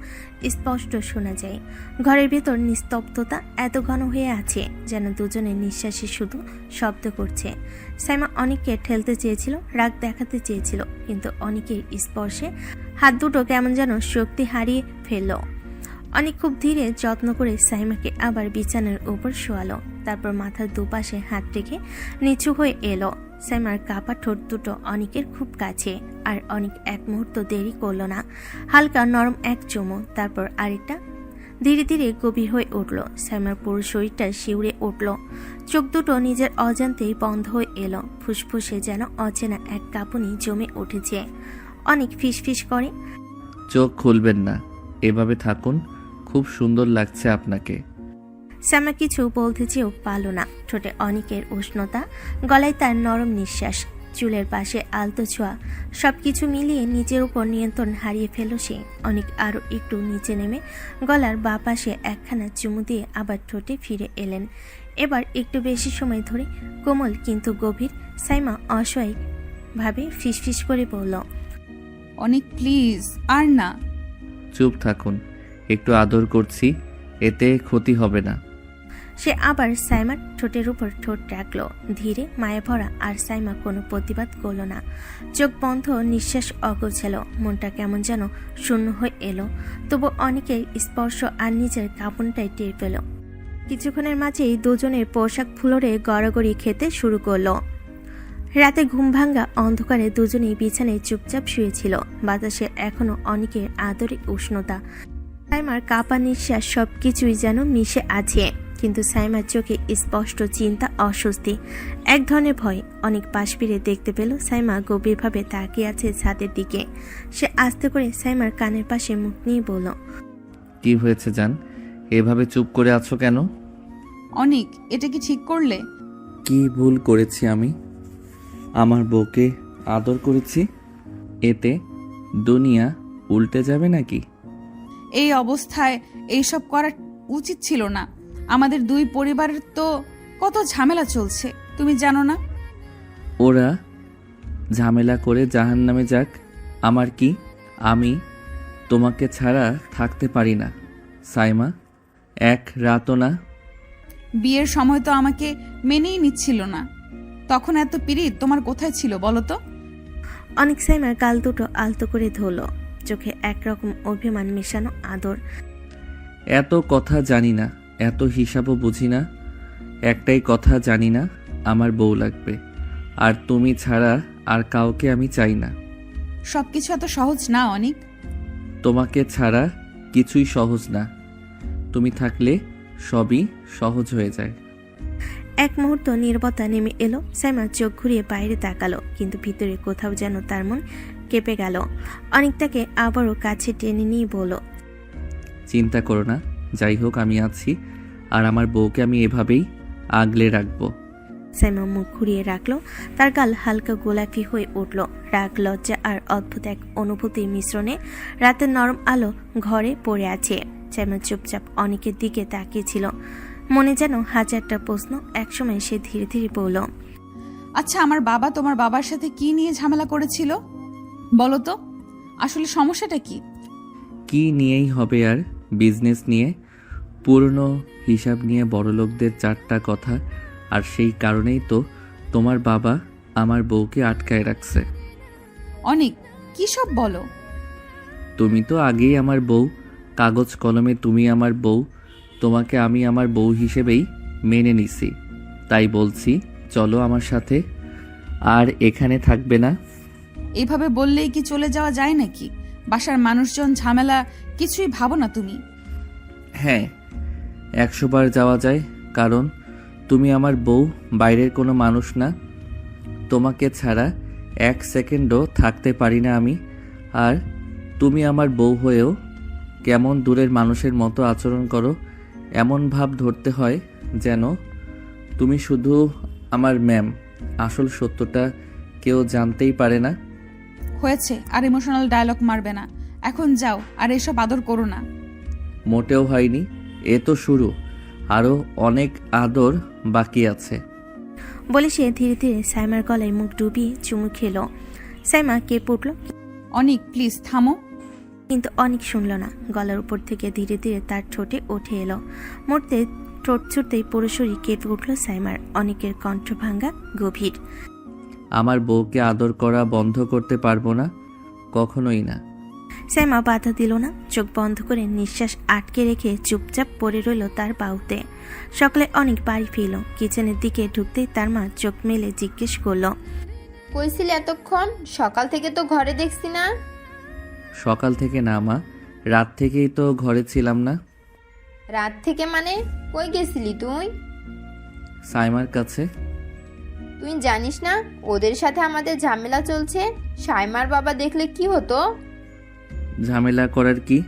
স্পষ্ট শোনা যায়। ঘরের ভেতর নিস্তব্ধতা এত ঘন হয়ে আছে যেন দুজনের নিঃশ্বাসই শুধু শব্দ করছে। সাইমা অনেককে ঠেলতে চেয়েছিল, রাগ দেখাতে চেয়েছিল, কিন্তু অনেকের স্পর্শে হাত দুটো কেমন যেন শক্তি হারিয়ে ফেলল। অনেক খুব ধীরে যত্ন করে সাইমাকে আবার বিছানার উপর শোয়ালো, তারপর মাথার দুপাশে হাত রেখে নিচু হয়ে এলো। সাইমার কাপা ঠোঁট দুটো অনেকের খুব কাছে, আর অনেক এক মুহূর্ত দেরি করল না। হালকা নরম এক চুমু, তারপর আরেকটা, ধীরে ধীরে গভীর হয়ে উঠল। সাইমার পুরো শরীরটা শিউরে উঠল, চোখ দুটো নিজের অজান্তেই বন্ধ হয়ে এলো। ফুসফুসে যেন অচেনা এক কাঁপুনি জমে উঠেছে। অনেক ফিসফিস করে, চোখ খুলবেন না, এভাবে থাকুন, খুব সুন্দর লাগছে আপনাকে। সাইমা কিছু বলতে চেয়েও পারল না। ঠোঁটে অনেকের উষ্ণতা, গলায় তার নরম নিঃশ্বাস, চুলের পাশে আলতো ছোঁয়া, সবকিছু মিলিয়ে নিজের উপর নিয়ন্ত্রণ হারিয়ে ফেলল সে। অনেক আরো একটু নিচে নেমে গলার বা পাশে একখানা চুমু দিয়ে আবার ঠোঁটে ফিরে এলেন। এবার একটু বেশি সময় ধরে, কোমল কিন্তু গভীর। সাইমা অসহায় ভাবে ফিসফিস করে বলল, অনেক, প্লিজ আর না। চুপ থাকুন, একটু আদর করছি, এতে ক্ষতি হবে না। সে আবার সাইমার ঠোঁটের উপর ঠোঁট রাখল, ধীরে, মায়া ভরা। আর সাইমা কোনো প্রতিবাদ করল না, চোখ বন্ধ, নিঃশ্বাস অগোছাল, মনটা কেমন যেন শূন্য হয়ে এলো। তবু অনেকের স্পর্শ আর নিজের কাঁপনটাই টের পেল। কিছুক্ষণের মাঝেই দুজনের পোশাক ফ্লোরে গড়াগড়ি খেতে শুরু করলো। রাতে ঘুম ভাঙ্গা অন্ধকারে দুজনেই বিছানায় চুপচাপ শুয়েছিল। বাতাসে এখনো অনেকের আদরে উষ্ণতা, সাইমার কাপা নিঃশ্বাস, সবকিছুই যেন মিশে আছে। কিন্তু সাইমার চোখে স্পষ্ট চিন্তা, অস্বস্তি, এক ধরনের ভয়। অনেক পাশ ফিরে দেখতে পেল সাইমা গভীরভাবে তাকিয়ে আছে ছাদের দিকে। সে আস্তে করে সাইমার কানের পাশে মুখ নিয়ে বলল, কি হয়েছে জান, এভাবে চুপ করে আছো কেন? অনেক, এটা কি ঠিক করলে? কি ভুল করেছি আমি? আমার বউকে আদর করেছি, এতে দুনিয়া উল্টে যাবে নাকি? এই অবস্থায় এইসব করা উচিত ছিল না। আমাদের দুই পরিবারের তো কত ঝামেলা চলছে, তুমি জানো না? ওরা ঝামেলা করে জাহান্নামে যাক, আমার কি? আমি তোমাকে ছাড়া থাকতে পারি না সাইমা, এক রাতও না। বিয়ের সময় তো আমাকে মেনেই নিচ্ছিল না, তখন এত পিরিত তোমার কোথায় ছিল বলো তো? অনেক সাইমার গাল দুটো আলতো করে ধরল, চোখে একরকম অভিমান মেশানো আদর। এত কথা জানি না, এত হিসাবও বুঝি না, একটাই কথা জানি না, আমার বউ লাগবে, আর তুমি ছাড়া আর কাউকে আমি চাই না। সবকিছু এত সহজ না অনেক। তোমাকে ছাড়া কিছুই সহজ না, তুমি থাকলে সবই সহজ হয়ে যায়। এক মুহূর্ত নীরবতা নেমে এলো। সাইমা চোখ ঘুরিয়ে বাইরে তাকালো, কিন্তু ভিতরে কোথাও যেন তার মন কেঁপে গেল। অনেক তাকে আবারও কাছে টেনে নিয়ে বলল, চিন্তা করো না, যাই হোক আমি আছি, আর আমার বউকে আমি এভাবেই আগলে রাখবো। সাইমা মুখ ঘুরিয়ে রাখলো। তার গাল হালকা গোলাপি হয়ে উঠল। রাগ, লজ্জা আর অদ্ভুত এক অনুভূতির মিশ্রণে রাতের নরম আলো ঘরে পড়ে আছে। সাইমা চুপচাপ অনেকের দিকে তাকিয়েছিল, মনে যেন হাজারটা প্রশ্ন। একসময় সে ধীরে ধীরে বলল, আচ্ছা, আমার বাবা তোমার বাবার সাথে কি নিয়ে ঝামেলা করেছিল বলো তো? আসলে সমস্যাটা কি? কি নিয়েই হবে আর, বিজনেস নিয়ে, পুরনো হিসাব নিয়ে বড়লোকদের 4টা কথা। আর সেই কারণেই তো তোমার বাবা আমার বউকে আটকায় রাখছে। অনেক কি সব বলো? তুমি তো আগেই আমার বউ, কাগজ কলমে তুমি আমার বউ। তোমাকে আমি আমার বউ হিসেবেই মেনে নিছি। তাই বলছি, চলো আমার সাথে। আর এখানে থাকবে না। এইভাবে বললেই কি চলে যাওয়া যায় নাকি? বাসার মানুষজন, ঝামেলা, কিছুই ভাবো না তুমি? হ্যাঁ, 100 বার যাওয়া যায়, কারণ তুমি আমার বউ, বাইরের কোনো মানুষ না। তোমাকে ছাড়া 1 সেকেন্ডও থাকতে পারি না আমি। আর তুমি আমার বউ হয়েও কেমন দূরের মানুষের মতো আচরণ করো। এমন ভাব ধরতে হয় যেন তুমি শুধু আমার ম্যাম। আসল সত্যটা কেউ জানতেই পারে না। হয়েছে, আর ইমোশনাল ডায়লগ মারবে না। এখন যাও, আর এসব আদর করো না। মোটেও হয়নি, এ তো শুরু। আরও অনেক আদর বাকি আছে। বলে সে ধীরে ধীরে সাইমার গলায় মুখ ডুবিয়ে চুমু খেলো। সাইমা কেঁপে উঠল, অনিক প্লিজ থামো। কিন্তু অনেক শুনল না। গলার উপর থেকে ধীরে ধীরে তার ঠোঁটে উঠে এলো। মুহূর্তে ঠোঁট ছুটতেই পুরো শরীর কেঁপে উঠল সাইমার। অনেকের কণ্ঠ ভাঙা, গভীর। আমার বউকে আদর করা বন্ধ করতে পারবো না, কখনোই না। সাইমা বাধা দিল না। চোখ বন্ধ করে নিঃশ্বাস আটকে রেখে চুপচাপ পড়ে রইল তার বাহুতে। সকালে অনেক বাড়ি ফিরল। কিচেনের দিকে ঢুকতেই তার মা চোখ মেলে জিজ্ঞেস করলো, কইছিলি এতক্ষণ? সকাল থেকে তো ঘরে দেখছি না। সকাল থেকে না মা, রাত থেকেই তো ঘরে ছিলাম না। রাত থেকে মানে? কই গেছিলি তুই? সাইমার কাছে। তুই জানিস না ওদের সাথে আমাদের ঝামেলা চলছে? সাইমার বাবা দেখলে কি হতো? ঝামেলা করার কি?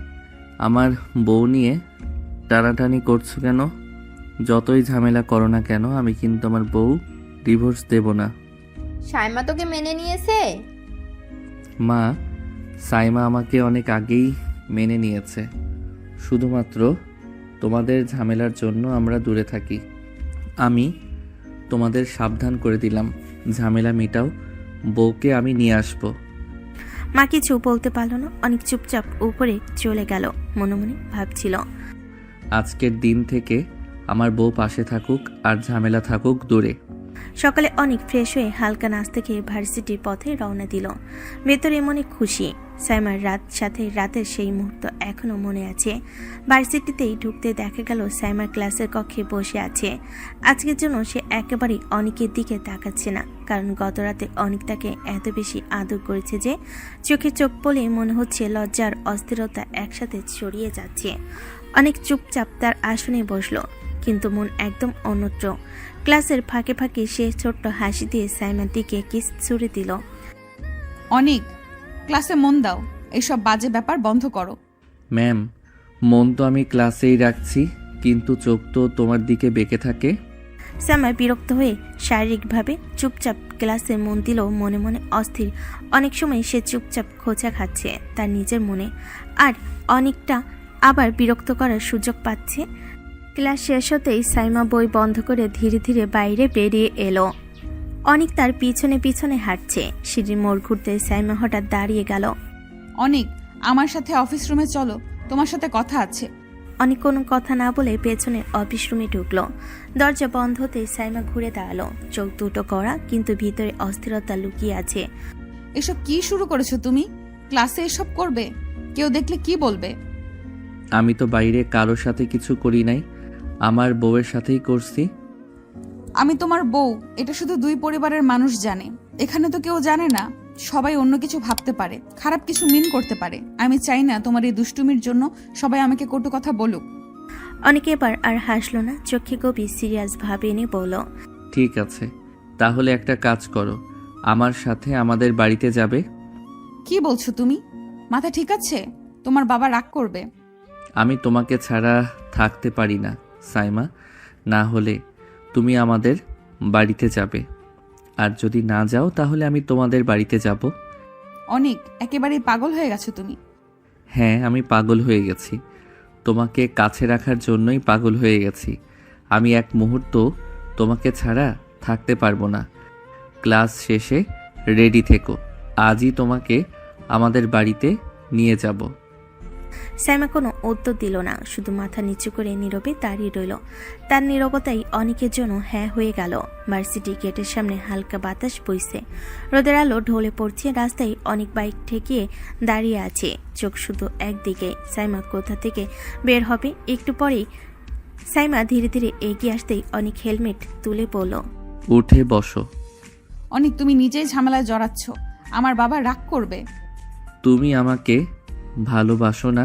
আমার বউ নিয়ে টানাটানি করছো কেন? যতই ঝামেলা করো না কেন, আমি কিন্তু আমার বউ ডিভোর্স দেব না। সাইমা তোকে মেনে নিয়েছে? মা, সাইমা আমাকে অনেক আগেই মেনে নিয়েছে। শুধুমাত্র তোমাদের ঝামেলার জন্য আমরা দূরে থাকি। আমি তোমাদের সাবধান করে দিলাম, ঝামেলা মিটাও, বউকে আমি নিয়ে আসবো। মা কিছু বলতে পারল না। অনেক চুপচাপ উপরে চলে গেল। মনে মনে ভাবছিল, আজকের দিন থেকে আমার বউ পাশে থাকুক আর ঝামেলা থাকুক দূরে। সকালে অনেক ফ্রেশ হয়ে হালকা নাস্তা খেয়ে ভার্সিটির পথে রওনা দিল। ভেতরে মনে খুশি। সাইমার সাথে রাতের সেই মুহূর্ত এখনো মনে আছে। ভার্সিটিতেই ঢুকতে দেখা গেল সাইমার ক্লাসের কক্ষে বসে আছে। আজকের জন্য সে একেবারেই অনেকের দিকে তাকাচ্ছে না, কারণ গত রাতে অনেক তাকে এত বেশি আদর করেছে যে চোখে চোখ পড়ে মনে হচ্ছে লজ্জার অস্থিরতা একসাথে ছড়িয়ে যাচ্ছে। অনেক চুপচাপ তার আসনে বসলো, কিন্তু মন একদম অন্যত্র। ক্লাসের ফাঁকে ফাঁকে সে ছোট্ট হাসি দিয়ে সাইমার দিকে কিস ছুড়ে দিল। অনেক, ক্লাসে মন দাও, এইসব বাজে ব্যাপার বন্ধ করো। ম্যাম, মন তো আমি ক্লাসেই রাখছি, কিন্তু চোখ তো তোমার দিকে বেঁকে থাকে। সাইমা বিরক্ত হয়ে শারীরিকভাবে চুপচাপ ক্লাসে মন দিল, মনে মনে অস্থির। অনেক সময় সে চুপচাপ খোঁচা খাচ্ছে তার নিজের মনে, আর অনেকটা আবার বিরক্ত করার সুযোগ পাচ্ছে। ক্লাস শেষ হতেই সাইমা বই বন্ধ করে ধীরে ধীরে বাইরে বেরিয়ে এলো। অনেক তার পিছনে পিছনে হাঁটছে। সিঁড়ির মোড় ঘুরতে সাইমা হঠাৎ দাঁড়িয়ে গেল। অনেক, আমার সাথে অফিস রুমে চলো, তোমার সাথে কথা আছে। অনেক কোনো কথা না বলে পেছনে অফিস রুমে ঢুকলো। দরজা বন্ধ হতেই সাইমা ঘুরে দাঁড়ালো। চোখ দুটো কড়া, কিন্তু ভিতরে অস্থিরতা লুকিয়ে আছে। এসব কি শুরু করেছো তুমি? ক্লাসে এসব করবে? কেউ দেখলে কি বলবে? আমি তো বাইরে কারোর সাথে কিছু করি নাই, আমার বউয়ের সাথেই করছি। আমি তোমার বউ, এটা শুধু 2 পরিবারের মানুষ জানে। এখানে তো কেউ জানে না। সবাই অন্য কিছু ভাবতে পারে, খারাপ কিছু মিন করতে পারে। আমি চাই না তোমার এই দুষ্টুমির জন্য সবাই আমাকে কটু কথা বলুক। অনেকে এবার আর হাসলো না, চোখে গভীর সিরিয়াস ভাবে এনে বলল, ঠিক আছে, তাহলে একটা কাজ করো, আমার সাথে আমাদের বাড়িতে যাবে। কি বলছো তুমি? মাথা ঠিক আছে? তোমার বাবা রাগ করবে। আমি তোমাকে ছাড়া থাকতে পারি না সাইমা, না হলে তুমি আমাদের বাড়িতে যাবে, আর যদি না যাও তাহলে আমি তোমাদের বাড়িতে যাব। অনেক একেবারেই পাগল হয়ে গেছো তুমি। হ্যাঁ, আমি পাগল হয়ে গেছি, তোমাকে কাছে রাখার জন্যই পাগল হয়ে গেছি। আমি এক মুহূর্ত তোমাকে ছাড়া থাকতে পারবো না। ক্লাস শেষে রেডি থেকো, আজই তোমাকে আমাদের বাড়িতে নিয়ে যাব। সাইমা কোনো উত্তর দিল না, শুধু মাথা নিচু করে নীরবে দাঁড়িয়ে রইল। তার নীরবতাই অনেকের জন্য হ্যাঁ হয়ে গেল। ভার্সিটি গেটের সামনে হালকা বাতাস বইছে, রোদের আলো ঢলে পড়ছে। রাস্তায় অনেক বাইক ঠেকিয়ে দাঁড়িয়ে আছে, চোখ শুধু একদিকে। সাইমা কোথা থেকে বের হবে একটু পরেই। সাইমা ধীরে ধীরে এগিয়ে আসতেই অনেক হেলমেট তুলে পড়ল। উঠে বসো। অনেক তুমি নিজেই ঝামেলায় জড়াচ্ছ, আমার বাবা রাগ করবে। তুমি আমাকে ভালোবাসো না?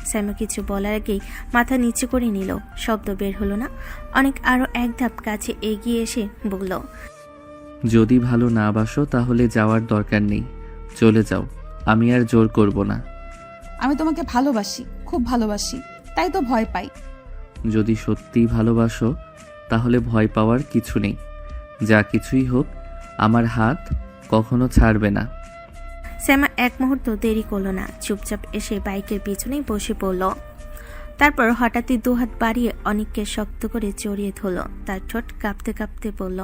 সাইমা কিছু বলার আগেই মাথা নিচু করে নিল, শব্দ বের হলো না। অনেক আরো এক ধাপ কাছে এগিয়ে এসে বলল, যদি ভালো না বাসো তাহলে যাওয়ার দরকার নেই, চলে যাও, আমি আর জোর করব না। আমি তোমাকে ভালোবাসি, খুব ভালোবাসি, তাই তো ভয় পাই। যদি সত্যিই ভালোবাসো তাহলে ভয় পাওয়ার কিছু নেই। যা কিছুই হোক, আমার হাত কখনো ছাড়বে না। সাইমা এক মুহূর্ত দেরি করলো না, চুপচাপ এসে বাইকের পিছনেই বসে পড়ল। তারপর হঠাৎই দুহাত বাড়িয়ে অনেককে শক্ত করে জড়িয়ে ধরল। তার ঠোঁট কাঁপতে কাঁপতে বলল,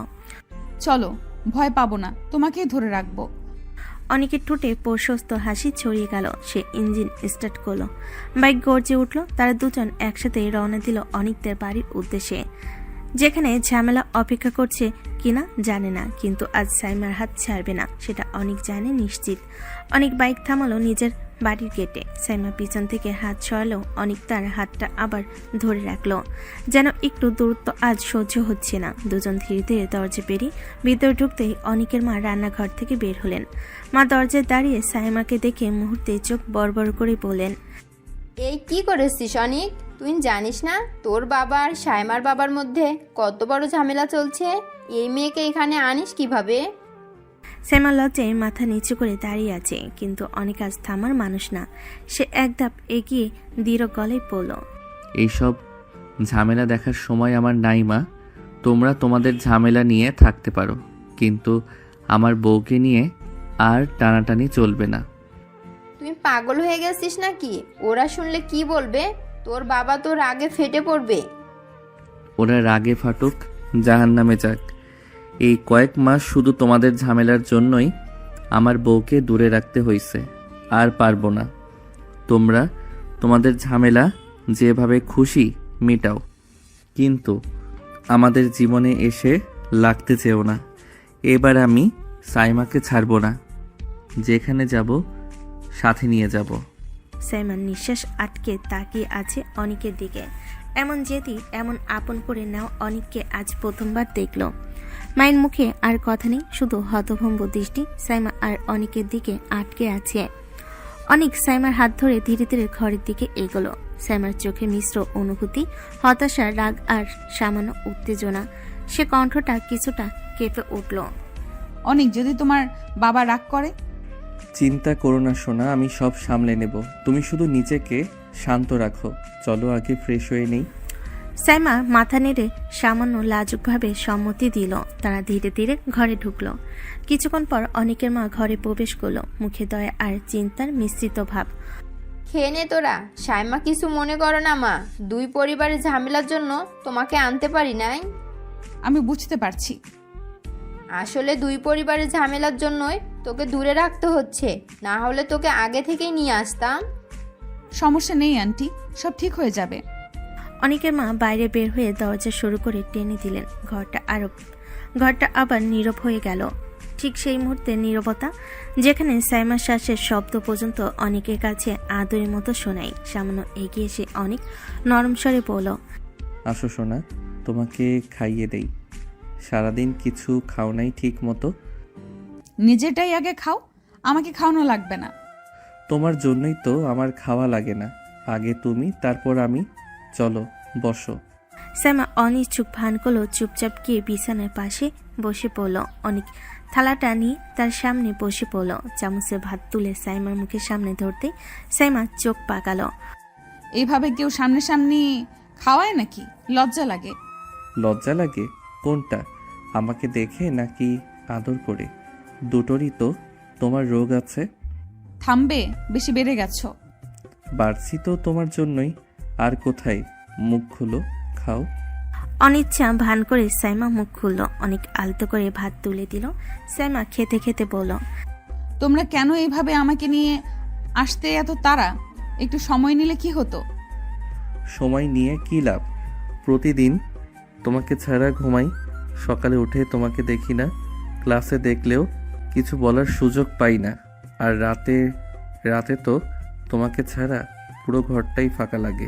চলো, ভয় পাবো না, তোমাকেই ধরে রাখবো। অনেকের ঠোঁটে প্রশস্ত হাসি ছড়িয়ে গেল। সে ইঞ্জিন স্টার্ট করলো, বাইক গর্জে উঠল। তারা দুজন একসাথে রওনা দিল অনেকদের বাড়ির উদ্দেশ্যে, যেখানে ঝামেলা অপেক্ষা করছে কিনা জানে না, কিন্তু আজ সাইমার হাত ছাড়বে না সেটা অনেক জানে নিশ্চিত। অনেক বাইক থামালো নিজের বাড়ির গেটে। সাইমা পিছন থেকে হাত সরালো, অনেক তার হাতটা আবার ধরে রাখলো, যেন একটু দূরত্ব আজ সহ্য হচ্ছে না। দুজন ধীরে ধীরে দরজা পেরিয়ে ভিতরে ঢুকতেই অনেকের মা রান্নাঘর থেকে বের হলেন। মা দরজায় দাঁড়িয়ে সাইমাকে দেখে মুহূর্তে চোখ বড় করে বললেন, এই কি করেছিস অনিক? তুই জানিস না তোর বাবা আর সাইমার বাবার মধ্যে কত বড় ঝামেলা চলছে? এই মেয়েকে এখানে আনিস কিভাবে? সাইমা লজ্জায় মাথা নিচু করে দাঁড়িয়ে আছে, কিন্তু অনেক আজ থামার মানুষ না। সে এক ধাপ এগিয়ে দৃঢ় গলায় বলল, এইসব ঝামেলা দেখার সময় আমার নাই মা। তোমরা তোমাদের ঝামেলা নিয়ে থাকতে পারো, কিন্তু আমার বউকে নিয়ে আর টানাটানি চলবে না। তুই পাগল হয়ে গেছিস নাকি? ওরা শুনলে কি বলবে? তোর বাবা তো রাগে ফেটে পড়বে। ওরা রাগে ফাটুক, জাহান্নামে যাক। এই কয়েক মাস শুধু তোমাদের ঝামেলার জন্যই আমার বউকে দূরে রাখতে হয়েছে, আর পারবো না। তোমরা তোমাদের ঝামেলা যেভাবে খুশি মেটাও, কিন্তু আমাদের জীবনে এসে লাগতে চেও না। এবার আমি সাইমাকে ছাড়বো না, যেখানে যাব সাথে নিয়ে যাব। সাইমা নিঃশ্বাস আটকে তাকিয়ে আছে অনিকের দিকে। এমন জেদি, এমন আপন করে নাও অনিককে আজ প্রথমবার দেখল। মায়ের মুখে আর কথা নেই, শুধু হতভম্ব দৃষ্টি সাইমা আর অনিকের দিকে আটকে আছে। অনিক সাইমার হাত ধরে ধীরে ধীরে ঘরের দিকে এগোলো। সাইমার চোখে মিশ্র অনুভূতি, হতাশা, রাগ আর সামান্য উত্তেজনা। সে কণ্ঠটা কিছুটা কেঁপে উঠল। অনেক, যদি তোমার বাবা রাগ করে? চিন্তা করো না সোনা, আমি সব সামলে নেব। তুমি শুধু নিজেকে শান্ত রাখো। চলো আগে ফ্রেশ হয়ে নেই। সাইমা মাথা নেড়ে সামান্য লাজুকভাবে সম্মতি দিল। তারা ধীরে ধীরে ঘরে ঢুকলো। কিছুক্ষণ পর অনেকের মা ঘরে প্রবেশ করলো, মুখে দয়া আর চিন্তার মিশ্রিত ভাব। খেয়ে নে তোরা। সাইমা কিছু মনে করো না মা, দুই পরিবারের ঝামেলার জন্য তোমাকে আনতে পারি নাই। আমি বুঝতে পারছি। আসলে দুই পরিবারের ঝামেলার জন্যই তোকে দূরে রাখতে হচ্ছে, না হলে তোকে আগে থেকেই নিয়ে আসতাম। সমস্যা নেই আন্টি, সব ঠিক হয়ে যাবে। অনেকের মা বাইরে বের হয়ে দরজা শুরু করে টেনে দিলেন। ঘরটা আবার নীরব হয়ে গেল। ঠিক সেই মুহূর্তে নীরবতা, যেখানে সাইমার শ্বাসের শব্দ পর্যন্ত অনেকের কাছে আদরের মতো শোনায়। সামান্য এগিয়ে এসে অনেক নরম স্বরে বলল, আসো সোনা, তোমাকে খাইয়ে দেই। সারাদিন কিছু খাও নাই ঠিক মতো। নিজেটাই আগে খাও, আমাকে খাওয়ানো লাগবে না। তোমার জন্যই তো আমার খাওয়া লাগে না। আগে তুমি, তারপর আমি। চলো বসো। সাইমা অনিচ্ছুক ভান করলো, চুপচাপ গিয়ে বিছানার পাশে বসে পড়ল। অনেক থালাটা নিয়ে তার সামনে বসে পড়ল। চামচে ভাত তুলে সাইমার মুখের সামনে ধরতে সাইমা চোখ পাকালো। এইভাবে কেউ সামনাসামনি খাওয়ায় নাকি? লজ্জা লাগে। লজ্জা লাগে? কোনটা? আমাকে দেখে নাকি আদর করে? দুটোরই তো তোমার রোগ আছে। থামবে, বেশি বেড়ে গেছো। বাড়ছি তো তোমার জন্যই। আর কোথায়? মুখ খুলো, খাও। অনিচ্ছা ভান করে সাইমা মুখ খুলল। অনেক আলতো করে ভাত তুলে দিল। সাইমা খেতে খেতে বলল, তোমরা কেন এইভাবে আমাকে নিয়ে আসতে এত তাড়া? একটু সময় নিলে কি হতো? সময় নিয়ে কী লাভ? প্রতিদিন তোমাকে ছাড়া ঘুমাই, সকালে উঠে তোমাকে দেখি না, ক্লাসে দেখলেও কিছু বলার সুযোগ পাই না। আর রাতে রাতে তো তোমাকে ছাড়া পুরো ঘরটাই ফাঁকা লাগে।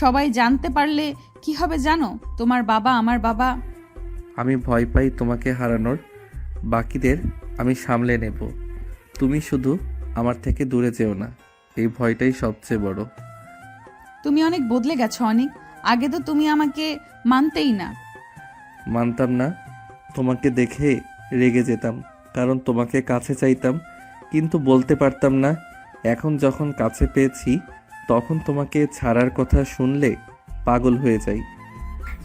সবাই জানতে পারলে কি হবে জানো? তোমার বাবা, আমার বাবা। আমি ভয় পাই তোমাকে হারানোর। বাকিদের আমি সামলে নেব, তুমি শুধু আমার থেকে দূরে যেও না, এই ভয়টাই সবচেয়ে বড়। তুমি অনেক বদলে গেছো অনেক। আগে তো তুমি আমাকে মানতেই না। মানতাম না, তোমাকে দেখে রেগে যেতাম, কারণ তোমাকে কাছে চাইতাম, কিন্তু বলতে পারতাম না। এখন যখন কাছে পেয়েছি তখন তোমাকে ছাড়ার কথা শুনলে পাগল হয়ে যাই।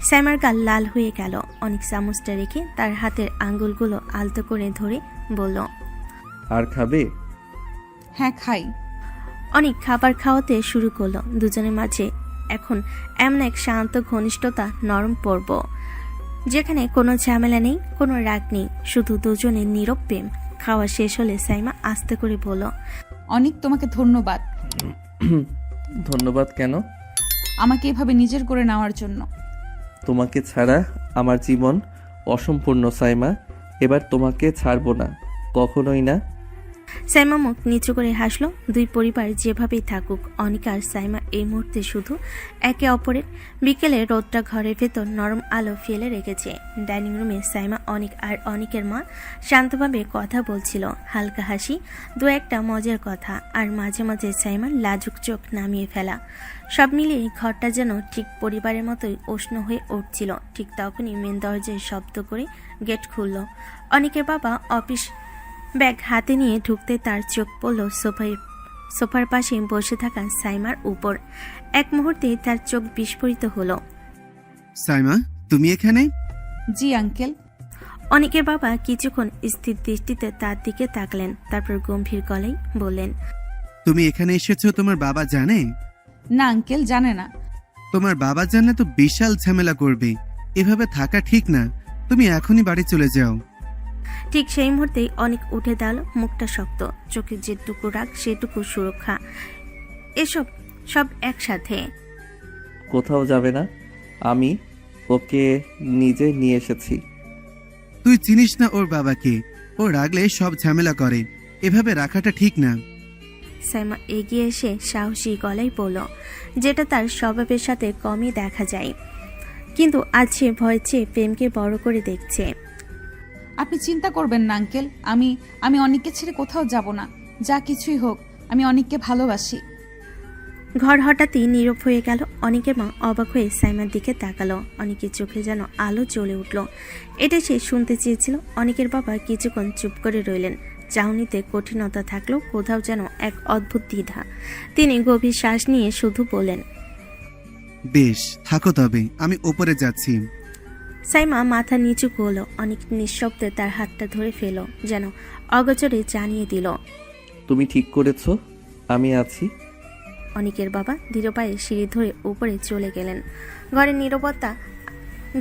সাইমার গাল লাল হয়ে গেল। অনেক চামচটা রেখে তার হাতের আঙ্গুলগুলো আলতো করে ধরে বলল, আর খাবে? হ্যাঁ, খাই। অনেক খাবার খাওয়াতে শুরু করলো। দুজনের মাঝে এখন এমন এক শান্ত ঘনিষ্ঠতা নরম পড়ব, যেখানে কোনো ঝামেলা নেই, কোনো রাগ নেই, শুধু দুজনের নীরব প্রেম। খাওয়া শেষ হলে সাইমা আস্তে করে বলল, অনেক তোমাকে ধন্যবাদ। ধন্যবাদ কেন? আমাকে এভাবে নিজের করে নেওয়ার জন্য। তোমাকে ছাড়া আমার জীবন অসম্পূর্ণ সাইমা। এবার তোমাকে ছাড়বো না, কখনোই না। সাইমা মুখ নিচু করে হাসলো। দুই পরিবার যেভাবেই থাকুক, অনিক আর সাইমা এই মুহূর্তে শুধু একে অপরের। বিকেলে রোদটা ঘরের ভেতর নরম আলো ফেলে রেখেছে। ডাইনিং রুমে সাইমা, অনিক আর অনিকের মা শান্তভাবে কথা বলছিল। হালকা হাসি, দু একটা মজার কথা, আর মাঝে মাঝে সাইমার লাজুক চোখ নামিয়ে ফেলা। সব মিলিয়ে ঘরটা যেন ঠিক পরিবারের মতোই উষ্ণ হয়ে উঠছিল। ঠিক তখনই মেন দরজায় শব্দ করে গেট খুলল। অনিকের বাবা অফিস ব্যাগ হাতে নিয়ে ঢুকতে তার চোখ পড়ল সোফার পাশে বসে থাকা সাইমার উপর। এক মুহূর্তে তার চোখ বিস্ফোরিত হলো। সাইমা, তুমি এখানে? জি আঙ্কেল। অনিকের বাবা কিছুক্ষণ স্থির দৃষ্টিতে তার দিকে তাকলেন, তারপর গম্ভীর গলায় বললেন, তুমি এখানে এসেছো তোমার বাবা জানে? না আঙ্কেল, জানে না। তোমার বাবা জানলে তো বিশাল ঝামেলা করবে। এভাবে থাকা ঠিক না, তুমি এখনই বাড়ি চলে যাও। ঠিক সেই মুহূর্তেই অনেক উঠে দাঁড়ালো। মুখটা শক্ত, চোখে যেটুকু রাগ সেটুকু সুরক্ষা, এসব সব একসাথে। কোথাও যাবে না, আমি ওকে নিজে নিয়ে এসেছি। তুই চিনিস না ওর বাবাকে, ও রাগলে সব ঝামেলা করে। এভাবে রাখাটা ঠিক না। সাইমা এগিয়ে এসে সাহসী গলায় বলল, যেটা তার স্বভাবের সাথে কমই দেখা যায়, কিন্তু আজ সে ভয় চেয়ে প্রেমকে বড় করে দেখছে। আপনি চিন্তা করবেন না আঙ্কেল, আমি অনেককে ছেড়ে কোথাও যাব না। যা কিছুই হোক, আমি অনেককে ভালোবাসি। ঘর হঠাৎই নীরব হয়ে গেল। অনেকের মা অবাক হয়ে সাইমার দিকে তাকালো। অনেকের চোখে যেন আলো জ্বলে উঠল। এটা সে শুনতে চেয়েছিল। অনেকের বাবা কিছুক্ষণ চুপ করে রইলেন। চাউনিতে কঠিনতা থাকলেও কোথাও যেন এক অদ্ভুত দ্বিধা। তিনি গভীর শ্বাস নিয়ে শুধু বললেন, বেশ, থাকো তবে, আমি ওপরে যাচ্ছি। সাইমা মাথা নিচু করল। অনেক নিঃশব্দে তার হাতটা ধরে ফেল, যেন অগোচরে জানিয়ে দিল, তুমি ঠিক করেছো, আমি আছি। অনিকের বাবা ধীর পায়ে সিঁড়ি ধরে উপরে চলে গেলেন।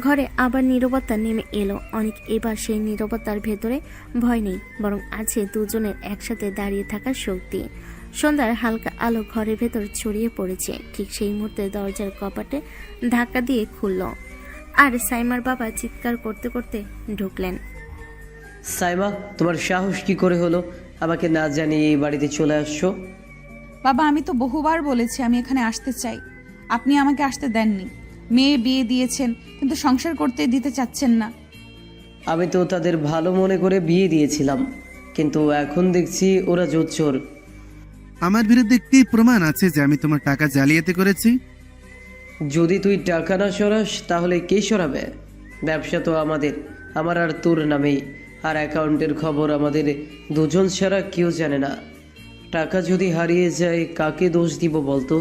ঘরে আবার নীরবতা নেমে এলো। অনেক এবার সেই নীরবতার ভেতরে ভয় নেই, বরং আছে দুজনের একসাথে দাঁড়িয়ে থাকার শক্তি। সন্ধ্যার হালকা আলো ঘরের ভেতর ছড়িয়ে পড়েছে। ঠিক সেই মুহূর্তে দরজার কপাটে ধাক্কা দিয়ে খুলল, আর সাইমার বাবা চিৎকার করতে করতে ঢুকলেন। সাইমা, তোমার সাহস কি করে হলো আমাকে না জানিয়ে এই বাড়িতে চলে আসছো? বাবা, আমি তো বহুবার বলেছি আমি এখানে আসতে চাই। আপনি আমাকে আসতে দেননি। মেয়ে বিয়ে দিয়েছেন, কিন্তু সংসার করতে দিতে চাচ্ছেন না। আমি তো তাদের ভালো মনে করে বিয়ে দিয়েছিলাম, কিন্তু এখন দেখছি ওরা জোচ্চোর। আমার বিরুদ্ধে কি প্রমাণ আছে যে আমি তোমার টাকা জালিয়াতি করেছি? যদি তুই টাকা না সরাস তাহলে কে সরাবে? ব্যবসা তো আমার আর তোর নামেই, আর অ্যাকাউন্টের খবর আমাদের দুজন ছাড়া কেউ জানে না। টাকা যদি হারিয়ে যায় কাকে দোষ দিব বলতো?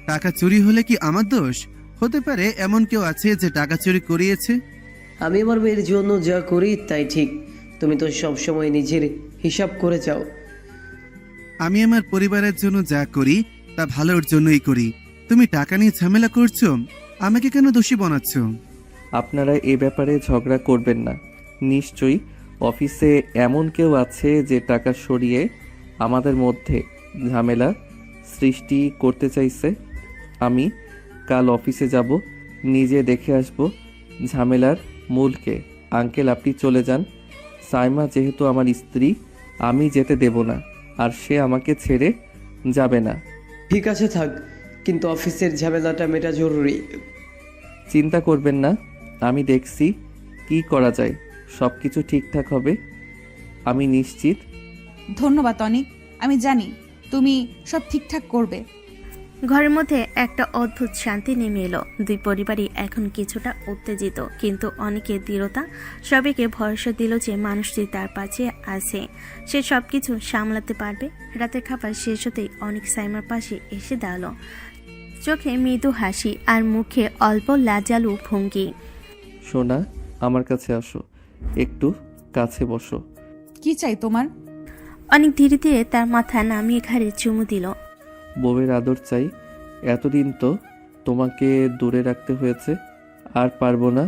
টাকা চুরি হলে কি আমার দোষ? হতে পারে এমন কেউ আছে যে টাকা চুরি করিয়েছে। আমি আমার মেয়ের জন্য যা করি তাই ঠিক। তুমি তো সবসময় নিজের হিসাব করে যাও। আমি আমার পরিবারের জন্য যা করি তা ভালোর জন্যই করি। তুমি টাকা নিয়ে ঝামেলা করছো, আমাকে কেন দোষী বানাচ্ছ? আপনারা এ ব্যাপারে ঝগড়া করবেন না। নিশ্চয়ই অফিসে এমন কেউ আছে যে টাকা সরিয়ে আমাদের মধ্যে ঝামেলা সৃষ্টি করতে চাইছে। আমি কাল অফিসে যাব, নিজে দেখে আসব ঝামেলার মূলকে। আঙ্কেল, আপনি চলে যান। সাইমা যেহেতু আমার স্ত্রী, আমি যেতে দেব না, আর সে আমাকে ছেড়ে যাবে না। ঠিক আছে থাক, কিন্তু অফিসের ঝামেলাটা মেটা জরুরি। চিন্তা করবেন না, আমি দেখছি কি করা যায়। সব কিছু ঠিকঠাক হবে, আমি নিশ্চিত। ধন্যবাদ অনিক, আমি জানি তুমি সব ঠিকঠাক করবে। ঘরের মধ্যে একটা অদ্ভুত শান্তি নেমে এলো। দুই পরিবারই এখন কিছুটা উত্তেজিত, কিন্তু অনেকের দৃঢ়তা সবাইকে ভরসা দিল যে মানুষটি তার পাশে আছে, সে সবকিছু সামলাতে পারবে। রাতের খাবার শেষ হতেই অনেক সাইমার পাশে এসে দাঁড়ালো, চোখে মৃদু হাসি আর মুখে অল্প লাজালু ভঙ্গি। সোনা, আমার কাছে আসো, একটু কাছে বসো। কি চাই তোমার? অনেক ধীরে ধীরে তার মাথা নামিয়ে ঘাড়ে চুমু দিল। বউয়ের আদর চাই। এতদিন তো তোমাকে দূরে রাখতে হয়েছে, আর পারবো না।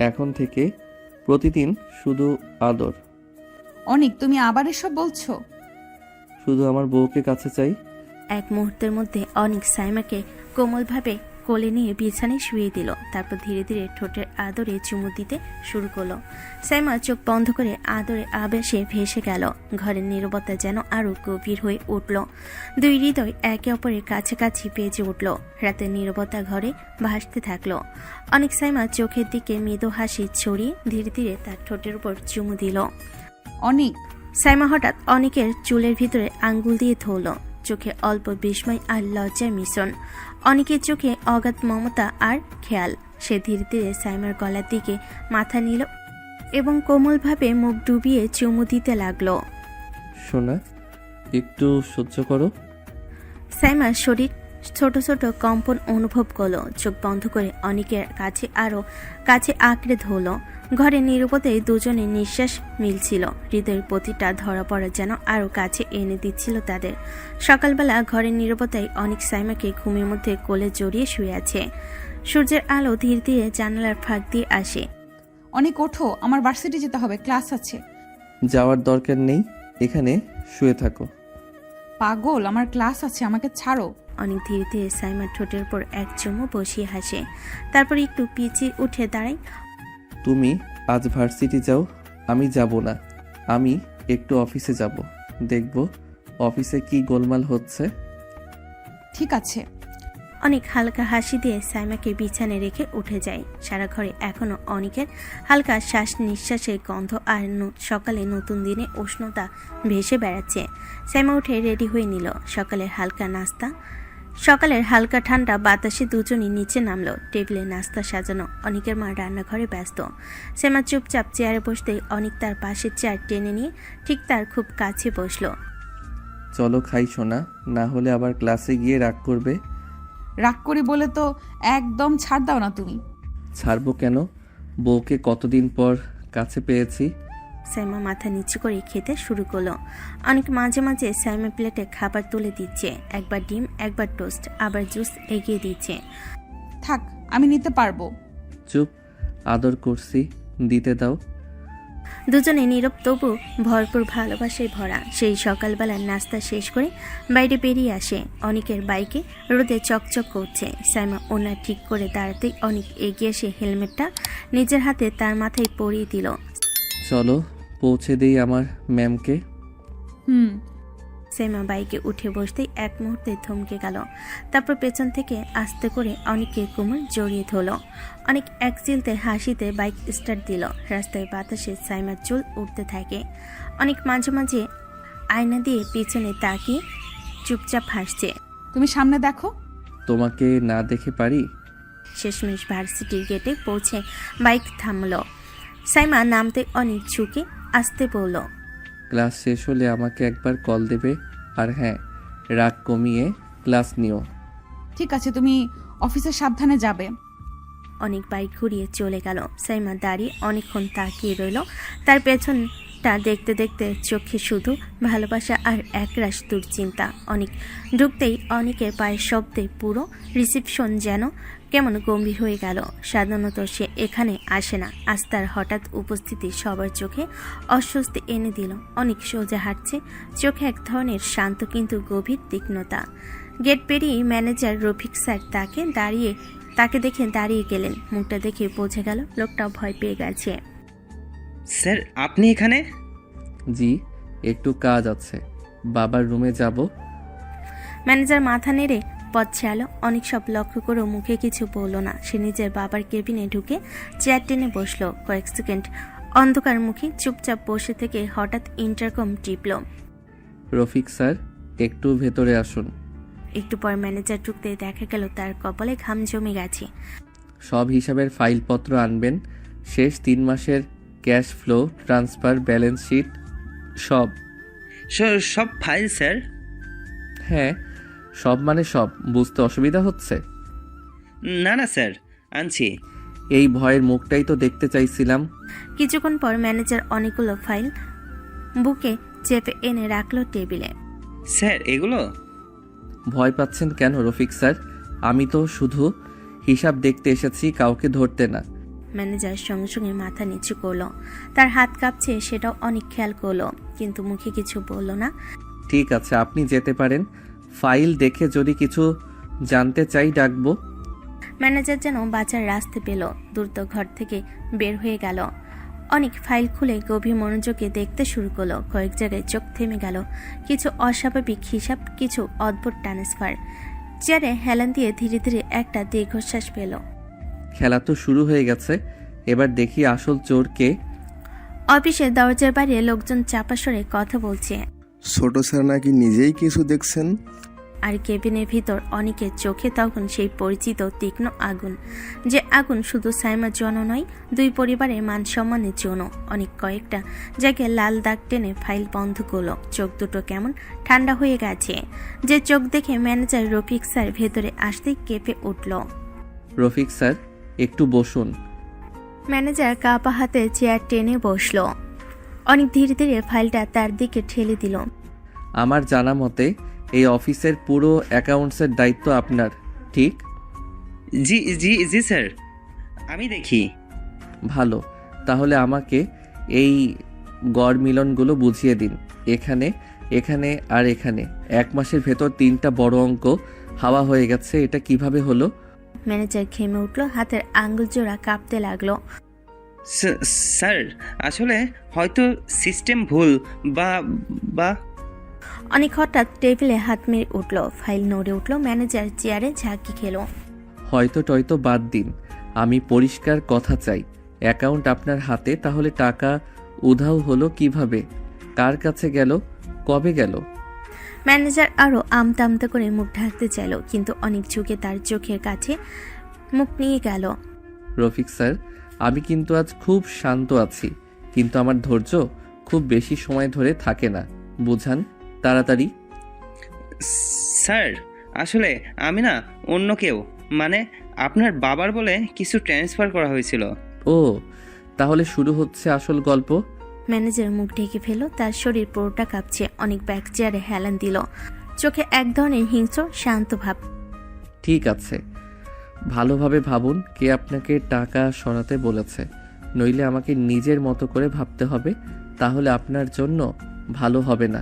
এখন থেকে প্রতিদিন শুধু আদর। অনিক, তুমি আবার এসব বলছো? শুধু আমার বউকে কাছে চাই। এক মুহূর্তের মধ্যে অনেক সাইমাকে কোমলভাবে কোলে নিয়ে বিছানায় শুয়ে দিল, তারপর ধীরে ধীরে ঠোঁটের আদরে চুমু দিতে শুরু করলো। সাইমা চোখ বন্ধ করে আদরে আবেশে ভেসে গেল। ঘরের নীরবতা যেন আরো গভীর হয়ে উঠল। দুই হৃদয় একে অপরের কাছাকাছি বেজে উঠল। রাতের নীরবতা ঘরে ভাসতে থাকলো। অনেক সাইমা চোখের দিকে মৃদু হাসি ছড়িয়ে ধীরে ধীরে তার ঠোঁটের উপর চুমু দিল। অনিক, সাইমা হঠাৎ অনেকের চুলের ভিতরে আঙ্গুল দিয়ে ধরল, চোখে অল্প বিস্ময় আর লজ্জার মিশ্রণ। অনেকের চোখে অগাধ মমতা আর খেয়াল। সে ধীরে ধীরে সাইমার গলার দিকে মাথা নিল এবং কোমলভাবে মুখ ডুবিয়ে চুমু দিতে লাগলো। সোনা, একটু সহ্য করো। সাইমার শরীর ছোট ছোট কম্পন অনুভব করলো। চোখ বন্ধ করে অনেকের কাছে আরো কাছে আঁকড়ে ধরল। ঘরে নীরবতায় দুজনের নিঃশ্বাস মিলছিল। হৃদয়ের প্রতিটা ধরা পড়া যেন আরো কাছে এনে দিচ্ছিল তাদের। সকালবেলা ঘরের নীরবতায় অনেক সাইমাকে ঘুমের মধ্যে কোলে জড়িয়ে শুয়ে আছে। সূর্যের আলো ধীরে ধীরে জানালার ফাঁক দিয়ে আসে। অনিক ওঠো, আমার ভার্সিটি যেতে হবে, ক্লাস আছে। যাওয়ার দরকার নেই, এখানে শুয়ে থাকো। পাগল, আমার ক্লাস আছে, আমাকে ছাড়ো। অনেক ধীরে ধীরে সাইমার ঠোঁটের উপর এক চুমু বসিয়ে হাসে, তারপর একটু পিছিয়ে উঠে দাঁড়ায়। তুমি আজ ভার্সিটি যাও, আমি যাব না। আমি একটু অফিসে যাব, দেখব অফিসে কি গোলমাল হচ্ছে। ঠিক আছে। অনেক হালকা হাসি দিয়ে সাইমাকে বিছানায় রেখে উঠে যায়। সারা ঘরে এখনো অনেকের হালকা শ্বাস নিঃশ্বাসের গন্ধ আর সকালে নতুন দিনে উষ্ণতা ভেসে বেড়াচ্ছে। সাইমা উঠে রেডি হয়ে নিল। সকালের হালকা ঠান্ডা বাতাসে দুজনই নিচে নামলো। টেবিলে নাস্তা সাজানো, অনেকের মা রান্নাঘরে ব্যস্ত। সাইমা চুপচাপ চেয়ারে বসতেই অনেক তার পাশে চেয়ার টেনে নিয়ে ঠিক তার খুব কাছে বসলো। চলো খাই সোনা, না হলে আবার ক্লাসে গিয়ে রাগ করবে। রাগ করি বলে তো একদম ছাড় দাও না তুমি। ছাড়বো কেন? বউকে কতদিন পর কাছে পেয়েছি। সাইমা মাথা নিচু করে খেতে শুরু করলো। অনেক মাঝে মাঝে সাইমা প্লেটে খাবার তুলে দিচ্ছে, একবার ডিম, একবার টোস্ট, আবার জুস এগিয়ে দিচ্ছে। থাক, আমি নিতে পারবো। চুপ, আদর করছি, দিতে দাও। দুজনে নীরব, তবু ভরপুর ভালোবাসায় ভরা। সেই সকালবেলার নাস্তা শেষ করে বাইরে বেরিয়ে আসে। অনেকের বাইকে রোদে চকচক করছে। সাইমা ওনা ঠিক করে দাঁড়াতেই অনেক এগিয়ে এসে হেলমেটটা নিজের হাতে তার মাথায় পরিয়ে দিল। চলো পৌঁছে দেই আমার ম্যামকে। সাইমা বাইকে উঠে বসতেই এক মুহূর্তে থমকে গেল, তারপর পেছন থেকে আস্তে করে অনেককে কোমর জড়িয়ে ধরল। অনেক এক চিলতে হাসিতে বাইক স্টার্ট দিল। রাস্তায় বাতাসে সাইমার চুল উঠতে থাকে। অনেক মাঝে মাঝে আয়না দিয়ে পিছনে তাকিয়ে চুপচাপ হাসছে। তুমি সামনে দেখো। তোমাকে না দেখে পারি? শেষমেশ ভার্সিটির গেটে পৌঁছে বাইক থামল। সাইমা নামতে অনেক ঝুঁকে আসতে বলল, ক্লাস শেষ হলে আমাকে একবার কল দেবে, আর হ্যাঁ, রাগ কমিয়ে ক্লাস নিও। ঠিক আছে, তুমি অফিসে সাবধানে যাবে। অনেক বাইক ঘুরিয়ে চলে গেল। সাইমা দাঁড়িয়ে অনেকক্ষণ তাকিয়ে রইল। তার পেছনটা দেখতে দেখতে চোখে শুধু ভালোবাসা আর একরাশ দুশ্চিন্তা। অনেক ঢুকতেই অনেকের পায়ের শব্দে পুরো রিসেপশন যেন কেমন গম্ভীর হয়ে গেল। সাধারণত সে এখানে আসে না, আজ তার হঠাৎ উপস্থিতি সবার চোখে অস্বস্তি এনে দিল। অনেক সোজা হাঁটছে, চোখে এক ধরনের শান্ত কিন্তু গভীর তীক্ষ্ণতা। গেট পেরিয়ে ম্যানেজার রফিক স্যার তাকে দেখে দাঁড়িয়ে গেলেন। মুখটা দেখে বোঝা গেল লোকটা ভয় পেয়ে গেছে। স্যার আপনি এখানে? জি, একটু কাজ আছে, বাবার রুমে যাব। ম্যানেজার মাথা নেড়ে পথ ছাড়ল। অনেক সব লক্ষ্য করেও মুখে কিছু বলল না। সে নিজের বাবার কেবিনে ঢুকে চেয়ার টেনে বসলো। কয়েক সেকেন্ড অন্ধকার মুখে চুপচাপ বসে থেকে হঠাৎ ইন্টারকম টিপল। রফিক স্যার, একটু ভেতরে আসুন। একটু পর ম্যানেজার ঢুকতে দেখা গেল তার কপালে ঘাম জমে গেছে। সব হিসাবের ফাইলপত্র আনবেন, শেষ 3 মাসের cash flow, transfer, balance sheet সব। সব ফাইল স্যার? হ্যাঁ, সব মানে সব। বুঝতে অসুবিধা হচ্ছে? না না স্যার, আনছি। এই ভয়ের মুখটাই তো দেখতে চাইছিলাম। কিছুক্ষণ পর ম্যানেজার অনেকগুলো ফাইল বুকে চেপে এনে রাখলো টেবিলে। স্যার এগুলো? ভয় পাচ্ছেন কেন রফিক স্যার? আমি তো শুধু হিসাব দেখতে এসেছি, কাউকে ধরতে না। ম্যানেজার সঙ্গে সঙ্গে মাথা নিচু করলো। তার হাত কাঁপছে, সেটাও অনেক খেয়াল করলো, কিন্তু মুখে কিছু বলল না। ঠিক আছে, আপনি যেতে পারেন। ফাইল দেখে যদি কিছু জানতে চাই ডাকবো। ম্যানেজার যেন বাঁচার রাস্তা পেল, দ্রুত ঘর থেকে বের হয়ে গেল। অনেক ফাইল খুলে গভীর মনোযোগে দেখতে শুরু করলো। কয়েক জায়গায় চোখ থেমে গেল। কিছু অস্বাভাবিক হিসাব, কিছু অদ্ভুত ট্রান্সফার। চেয়ারে হেলান দিয়ে ধীরে ধীরে একটা দীর্ঘশ্বাস পেল। খেলা তো শুরু হয়ে গেছে, এবার দেখি আসল চোর কে। অফিসে দরজার বাইরে লোকজন চাপা স্বরে কথা বলছে। ছোট স্যার নাকি নিজেই কিছু দেখছেন। আর কেবিনের ভিতর অনেকের চোখে তখন সেই পরিচিত তীক্ষ্ণ আগুন, যে আগুন শুধু সাইমার জন্য নয়, 2 পরিবারের মান সম্মানের জন্য। অনেক কয়েকটা জায়গায় লাল দাগ টেনে ফাইল বন্ধ করলো। চোখ দুটো কেমন ঠান্ডা হয়ে গেছে। যে চোখ দেখে ম্যানেজার রফিক স্যার ভেতরে আসতেই কেঁপে উঠল। রফিক স্যার, একটু বসুন। ম্যানেজার কাপা হাতে চেয়ার টেনে বসলো। অনেক ধীরে ধীরে ফাইলটা তার দিকে ঠেলে দিল। আমার জানা মতে এই অফিসের পুরো অ্যাকাউন্টসের দায়িত্ব আপনার, ঠিক? জি জি জি স্যার, আমি দেখি। ভালো, তাহলে আমাকে এই গড় মিলনগুলো বুঝিয়ে দিন। এখানে, এখানে আর এখানে 1 মাসের ভেতর 3টা বড় অঙ্ক হাওয়া হয়ে গেছে। এটা কিভাবে হলো? ম্যানেজার ঘেমে উঠল, হাতের আঙ্গুল জোড়া কাঁপতে লাগলো। স্যার আসলে হয়তো সিস্টেম ভুল বা অনেক হঠাৎ টেবিলে হাত মেরে উঠল। ফাইল নড়ে উঠল। ম্যানেজার চেয়ারে ঝাঁকি খেলো। হয়তো টয়তো বাদ দিন, আমি পরিষ্কার কথা চাই। অ্যাকাউন্ট আপনার হাতে, তাহলে টাকা উধাও হলো কিভাবে? কার কাছে গেল? কবে গেল? ম্যানেজার আরো আমতা আমতা করে মুখ ঢাকতে চাইল, কিন্তু অনেক ঝুঁকে তার চোখের কাছে মুখ নিয়ে গেল। রফিক স্যার, আমি কিন্তু আজ খুব শান্ত আছি, কিন্তু আমার ধৈর্য খুব বেশি সময় ধরে থাকে না, বুঝান তাড়াতাড়ি। স্যার আসলে আমি না, অন্য কেউ, মানে আপনার বাবার বলে কিছু ট্রান্সফার করা হয়েছিল। ও, তাহলে শুরু হচ্ছে আসল গল্প। ম্যানেজার মুখ ঢেকে ফেলল। তার শরীর পুরোটা কাঁপছে। অনেক ব্যাক চেয়ারে হেলান দিল, চোখে এক ধরনের হিংস্র শান্ত ভাব। ঠিক আছে, ভালোভাবে ভাবুন কে আপনাকে টাকা সরাতে বলেছে, নইলে আমাকে নিজের মতো করে ভাবতে হবে, তাহলে আপনার জন্য ভালো হবে না।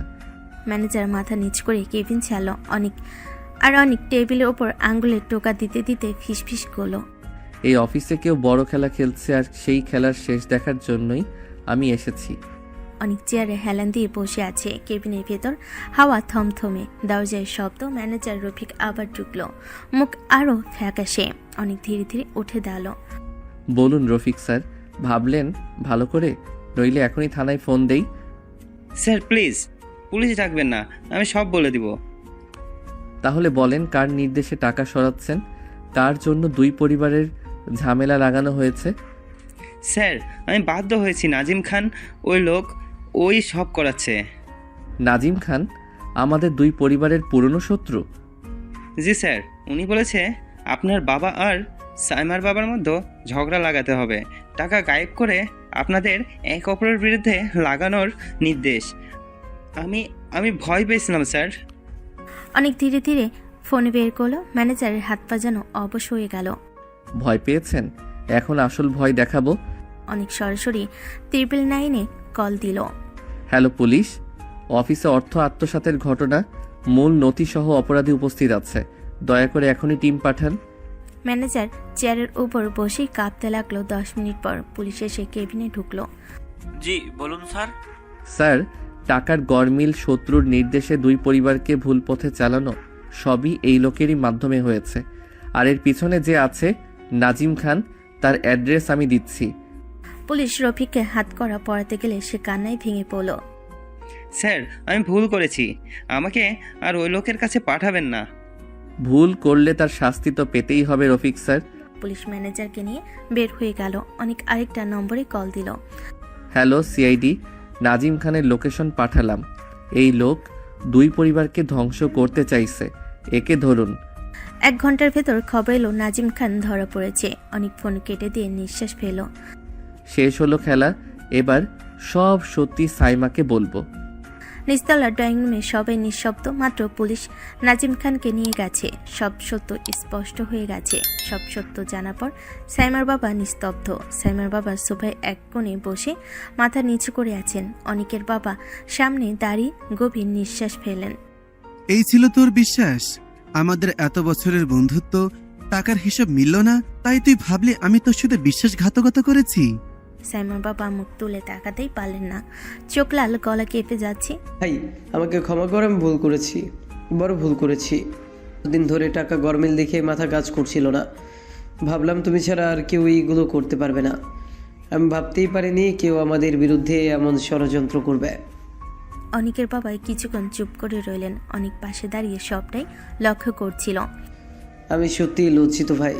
ম্যানেজার মাথা নিচ করে কেবিন ছাড়ল। অনেক টেবিলের ওপর আঙ্গুলের টোকা দিতে দিতে ফিসফিস করলো। এই অফিসে কেউ বড় খেলা খেলছে, আর সেই খেলার শেষ দেখার জন্যই আমি এসেছি। অনেক চেয়ারে হেলান দিয়ে বসে আছে। কেবিনের ভেতর হাওয়া থমথমে, দরজায় শব্দ। ম্যানেজার রফিক আবার ঢুকলো, মুখ আরো ফ্যাকাশে। অনেক ধীরে ধীরে উঠে দাঁড়ালো। বলুন রফিক স্যার, ভাবলেন ভালো করে, নইলে এখনই থানায় ফোন দেই। স্যার প্লিজ, পুলিশ ডাকবেন না, আমি সব বলে দিব। তাহলে বলেন কার নির্দেশে টাকা সরাচ্ছেন, কার জন্য 2 পরিবারের ঝামেলা লাগানো হয়েছে? স্যার আমি বাধ্য হয়েছি, নাজিম খান ওই লোক ওই সব করাচ্ছে। নাজিম খান আমাদের 2 পরিবারের পুরনো শত্রু? জি স্যার, উনি বলেছে আপনার বাবা আর সাইমার বাবার মধ্যে ঝগড়া লাগাতে হবে, টাকা গায়েব করে আপনাদের এক অপরের বিরুদ্ধে লাগানোর নির্দেশ। আমি ভয় পেয়েছিলাম স্যার। অনেক ধীরে ধীরে ফোনে বের করলো। ম্যানেজারের হাত পা যেন অবশ হয়ে গেল। ভয় পেয়েছেন? এখন আসল ভয় দেখাবো। অনেক সরাসরি 999-এ কল দিল। হ্যালো পুলিশ, অফিসে অর্থ আত্মসাতের ঘটনা, মূল নথিসহ অপরাধী উপস্থিত আছে, দয়া করে এখনই টিম পাঠান। ম্যানেজার চেয়ারের উপর বসেই কাঁপতে লাগলো। 10 মিনিট পর পুলিশ এসে কেবিনে ঢুকলো। জি বলুন স্যার। স্যার, টাকার গরমিল শত্রুর নির্দেশে দুই পরিবারকে ভুল পথে চালানো সবই এই লোকেরই মাধ্যমে হয়েছে। আর এর পিছনে যে আছে নাজিম খান, তার অ্যাড্রেস আমি দিচ্ছি। পুলিশ রফিককে হাত করা পড়াতে গেলে সে কান্নায় ভেঙে পড়ল। স্যার, আমি ভুল করেছি, আমাকে আর ওই লোকের কাছে পাঠাবেন না। ভুল করলে তার শাস্তি তো পেতেই হবে রফিক স্যার। পুলিশ ম্যানেজারকে নিয়ে বের হয়ে গেল। অনেক আরেকটা নম্বরে কল দিল। হ্যালো সিআইডি, নাজিম খানের লোকেশন পাঠালাম। এই লোক দুই পরিবারকে ধ্বংস করতে চাইছে, একে ধরুন। 1 ঘন্টার ভেতর খবর এলো নাজিম খান ধরা পড়েছে। অনেক ফোন কেটে দিয়ে নিঃশ্বাস ফেল। শেষ হলো খেলা, এবার সব সত্যি সাইমাকে বলবো। নিচতলা ড্রয়িং রুমে সবাই নিঃশব্দ। মাত্র পুলিশ নাজিম খানকে নিয়ে গেছে। সব সত্য স্পষ্ট হয়ে গেছে। সব সত্য জানার পর সাইমার বাবা নিস্তব্ধ। সাইমার বাবা সোফায় এক কোণে বসে মাথা নিচু করে আছেন। অনিকের বাবা সামনে দাঁড়িয়ে গভীর নিঃশ্বাস ফেলেন। এই ছিল তোর বিশ্বাস? আমাদের এত বছরের বন্ধুত্ব, টাকার হিসাব মিলল না, তাই তুই ভাবলি আমি তোর সাথে বিশ্বাসঘাতকতা করেছি? সাইমার বাবা মুখ তুলে তাকাতেই পারলেন না। চোখ লাল, গলা কেঁপে যাচ্ছে। ভাই, আমাকে ক্ষমা কর, আমি ভুল করেছি, বড় ভুল করেছি। দিন ধরে টাকা গরমিল দেখে মাথা কাজ করছিল না। ভাবলাম তুমি ছাড়া আর কেউ এইগুলো করতে পারবে না। আমি ভাবতেই পারিনি কেউ আমাদের বিরুদ্ধে এমন ষড়যন্ত্র করবে। অনিকের বাবা কিছুক্ষণ চুপ করে রইলেন। অনেক পাশে দাঁড়িয়ে সবটাই লক্ষ্য করছিল। আমি সত্যিই লজ্জিত ভাই,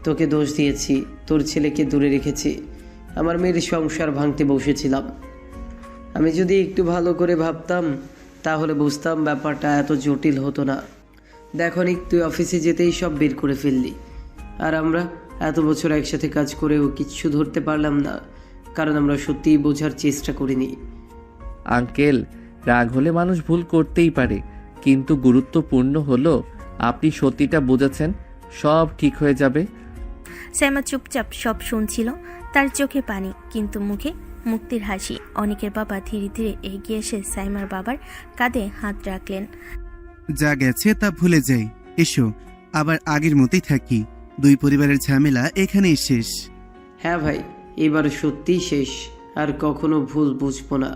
তোকে দোষ দিয়েছি, তোর ছেলেকে দূরে রেখেছি, আমার মেয়ের সংসার ভাঙতে বসেছিলাম। আমি যদি একটু ভালো করে ভাবতাম তাহলে বুঝতাম ব্যাপারটা এত জটিল হতো না। দেখো নিক, তুই অফিসে যেতেই সব বের করে ফেললি, আর আমরা এত বছর একসাথে কাজ করেও কিচ্ছু ধরতে পারলাম না, কারণ আমরা সত্যিই বোঝার চেষ্টা করিনি। আঙ্কেল, রাগ হলে মানুষ ভুল করতেই পারে, কিন্তু গুরুত্বপূর্ণ হলো আপনি সত্যিটা বুঝেছেন, সব ঠিক হয়ে যাবে। সাইমা চুপচাপ সব শুনছিল। তার চোখে পানি, কিন্তু মুখে মুক্তির হাসি। অনিকের বাবা ধীরে ধীরে এগিয়ে এসে সাইমার বাবার কাঁধে হাত রাখলেন। যা গেছে তা ভুলে যাই, এসো আবার আগের মতোই থাকি। দুই পরিবারের ঝামেলা এখানেই শেষ। হ্যাঁ ভাই, এবার সত্যিই শেষ, আর কখনো ভুল বুঝবো না।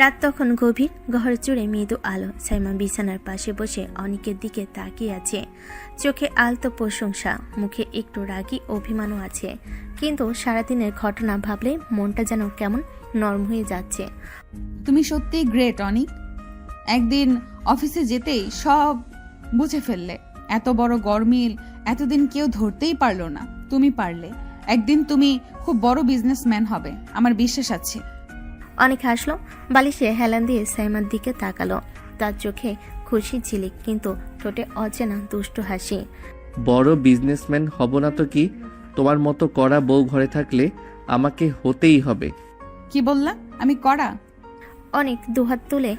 রাত তখন গভীর। ঘর জুড়ে মৃদু আলো। সাইমা বিছানার পাশে বসে অনিকের দিকে তাকিয়ে আছে। চোখে আলতো প্রশংসা, মুখে একটু রাগী অভিমানও আছে। কিন্তু সারাদিনের ঘটনা ভাবলে মনটা যেন কেমন নরম হয়ে যাচ্ছে। তুমি সত্যি গ্রেট অনিক। একদিন অফিসে যেতেই সব বুঝে ফেললে। এত বড় গরমিল এতদিন কেউ ধরতেই পারলো না, তুমি পারলে। একদিন তুমি খুব বড় বিজনেসম্যান হবে, আমার বিশ্বাস আছে। অনেক হাসলো। বালিশে হেলান দিয়ে সাইমার দিকে তাকালো। তার চোখে খুশি ঝিলিক, কিন্তু ঠোঁটে অচেনা দুষ্ট হাসি। বড় বিজনেসম্যান হব না তো কি? তোমার মতো কড়া বউ ঘরে থাকলে আমাকে হতেই হবে। কি বললা? আমি কড়া? অনেক দুহাত তুলে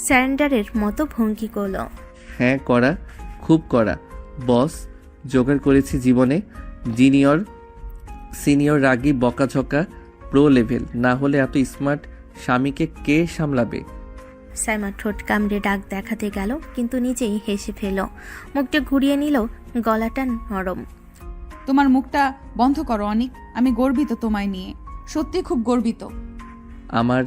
স্যারেন্ডারের মতো ভঙ্গি করলো। হ্যাঁ কড়া, খুব কড়া। বস, জোগাড় করেছি জীবনে জিনিয়র সিনিয়র রাগী বকাঝকা প্রো লেভেল, না হলে এত স্মার্ট স্বামীকে কে সামলাবে? সাইমা ঠোঁট কামড়ে ডাক দেখাতে গেল, কিন্তু নিজেই হেসে ফেল। মুখটা ঘুরিয়ে নিল, গলাটা নরম। তোমার মুখটা বন্ধ করো অনিক, আমি গর্বিত তোমায় নিয়ে, সত্যি খুব গর্বিত। আমার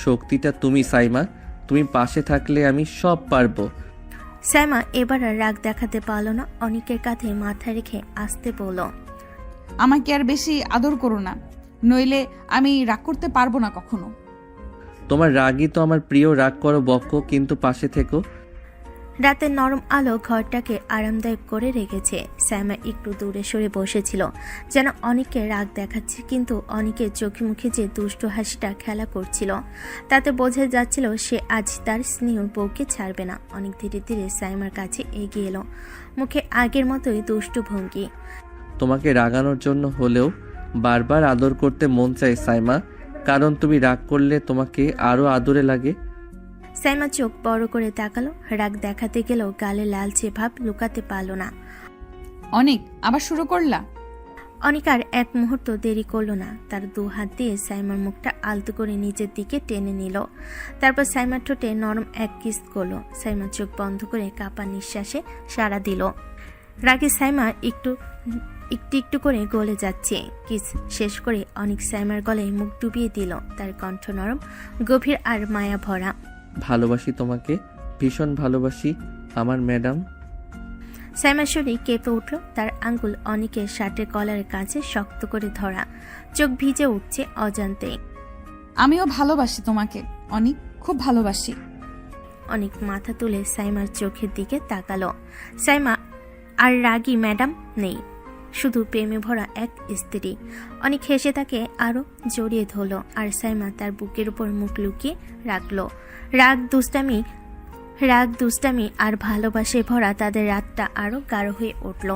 শক্তিটা তুমি সাইমা, তুমি পাশে থাকলে আমি সব পারবো। সাইমা এবার আর রাগ দেখাতে পারল না। অনিকের কাঁধে মাথা রেখে আসতে বলল, আমাকে আর বেশি আদর করো না, নইলে আমি রাগ করতে পারবো না কখনো। তোমার রাগই তো আমার প্রিয়, রাগ করো বক্ক, কিন্তু পাশে থেকো। রাতের নরম আলো ঘরটাকে আরামদায়ক করে রেখেছে। সাইমা একটু দূরে সরে বসেছিল, যেন অনেককে রাগ দেখাচ্ছে, কিন্তু অনেকের চোখে মুখে যে দুষ্ট হাসিটা খেলা করছিল, তাতে বোঝা যাচ্ছিল সে আজ তার স্নেহ বউকে ছাড়বে না। অনেক ধীরে ধীরে সাইমার কাছে এগিয়ে এলো, মুখে আগের মতোই দুষ্টু ভঙ্গি। তোমাকে রাগানোর জন্য হলেও বারবার আদর করতে মন চায় সাইমা, কারণ তুমি রাগ করলে তোমাকে আরও আদরে লাগে। সাইমা চোখ বড় করে তাকালো। রাগ দেখাতে গেলেও গালে লালচে ভাব লুকাতে পারল না। অনেক আবার শুরু করলা? অনিক আর এক মুহূর্ত দেরি করলো না। তার দু হাত দিয়ে সাইমার মুখটা আলতো করে নিচের দিকে টেনে নিল। তারপর সাইমার ঠোঁটে নরম এক কিস করলো। সাইমা চোখ বন্ধ করে কাপা নিঃশ্বাসে সাড়া দিল। রাগে সাইমা একটু একটু করে গলে যাচ্ছে। কিস শেষ করে অনিক সাইমার গলায় মুখ ডুবিয়ে দিল। তার কণ্ঠ নরম, গভীর আর মায়া ভরা। ভালোবাসি তোমাকে, ভীষণ ভালোবাসি আমার ম্যাডাম। সাইমার শরীর কেঁপে উঠল। তার আঙ্গুল অনিকের শার্টের কলারের কাছে শক্ত করে ধরা, চোখ ভিজে উঠছে অজান্তে। আমিও ভালোবাসি তোমাকে অনেক, খুব ভালোবাসি। অনিক মাথা তুলে সাইমার চোখের দিকে তাকালো। সাইমা আর রাগী ম্যাডাম নেই, শুধু প্রেমে ভরা এক স্ত্রী। অনেক হেসে তাকে আরো জড়িয়ে ধরল, আর সাইমা তার বুকের উপর মুখ লুকিয়ে রাখলো। রাগ দুষ্টামি আর ভালোবাসে ভরা তাদের রাতটা আরো গাঢ় হয়ে উঠল।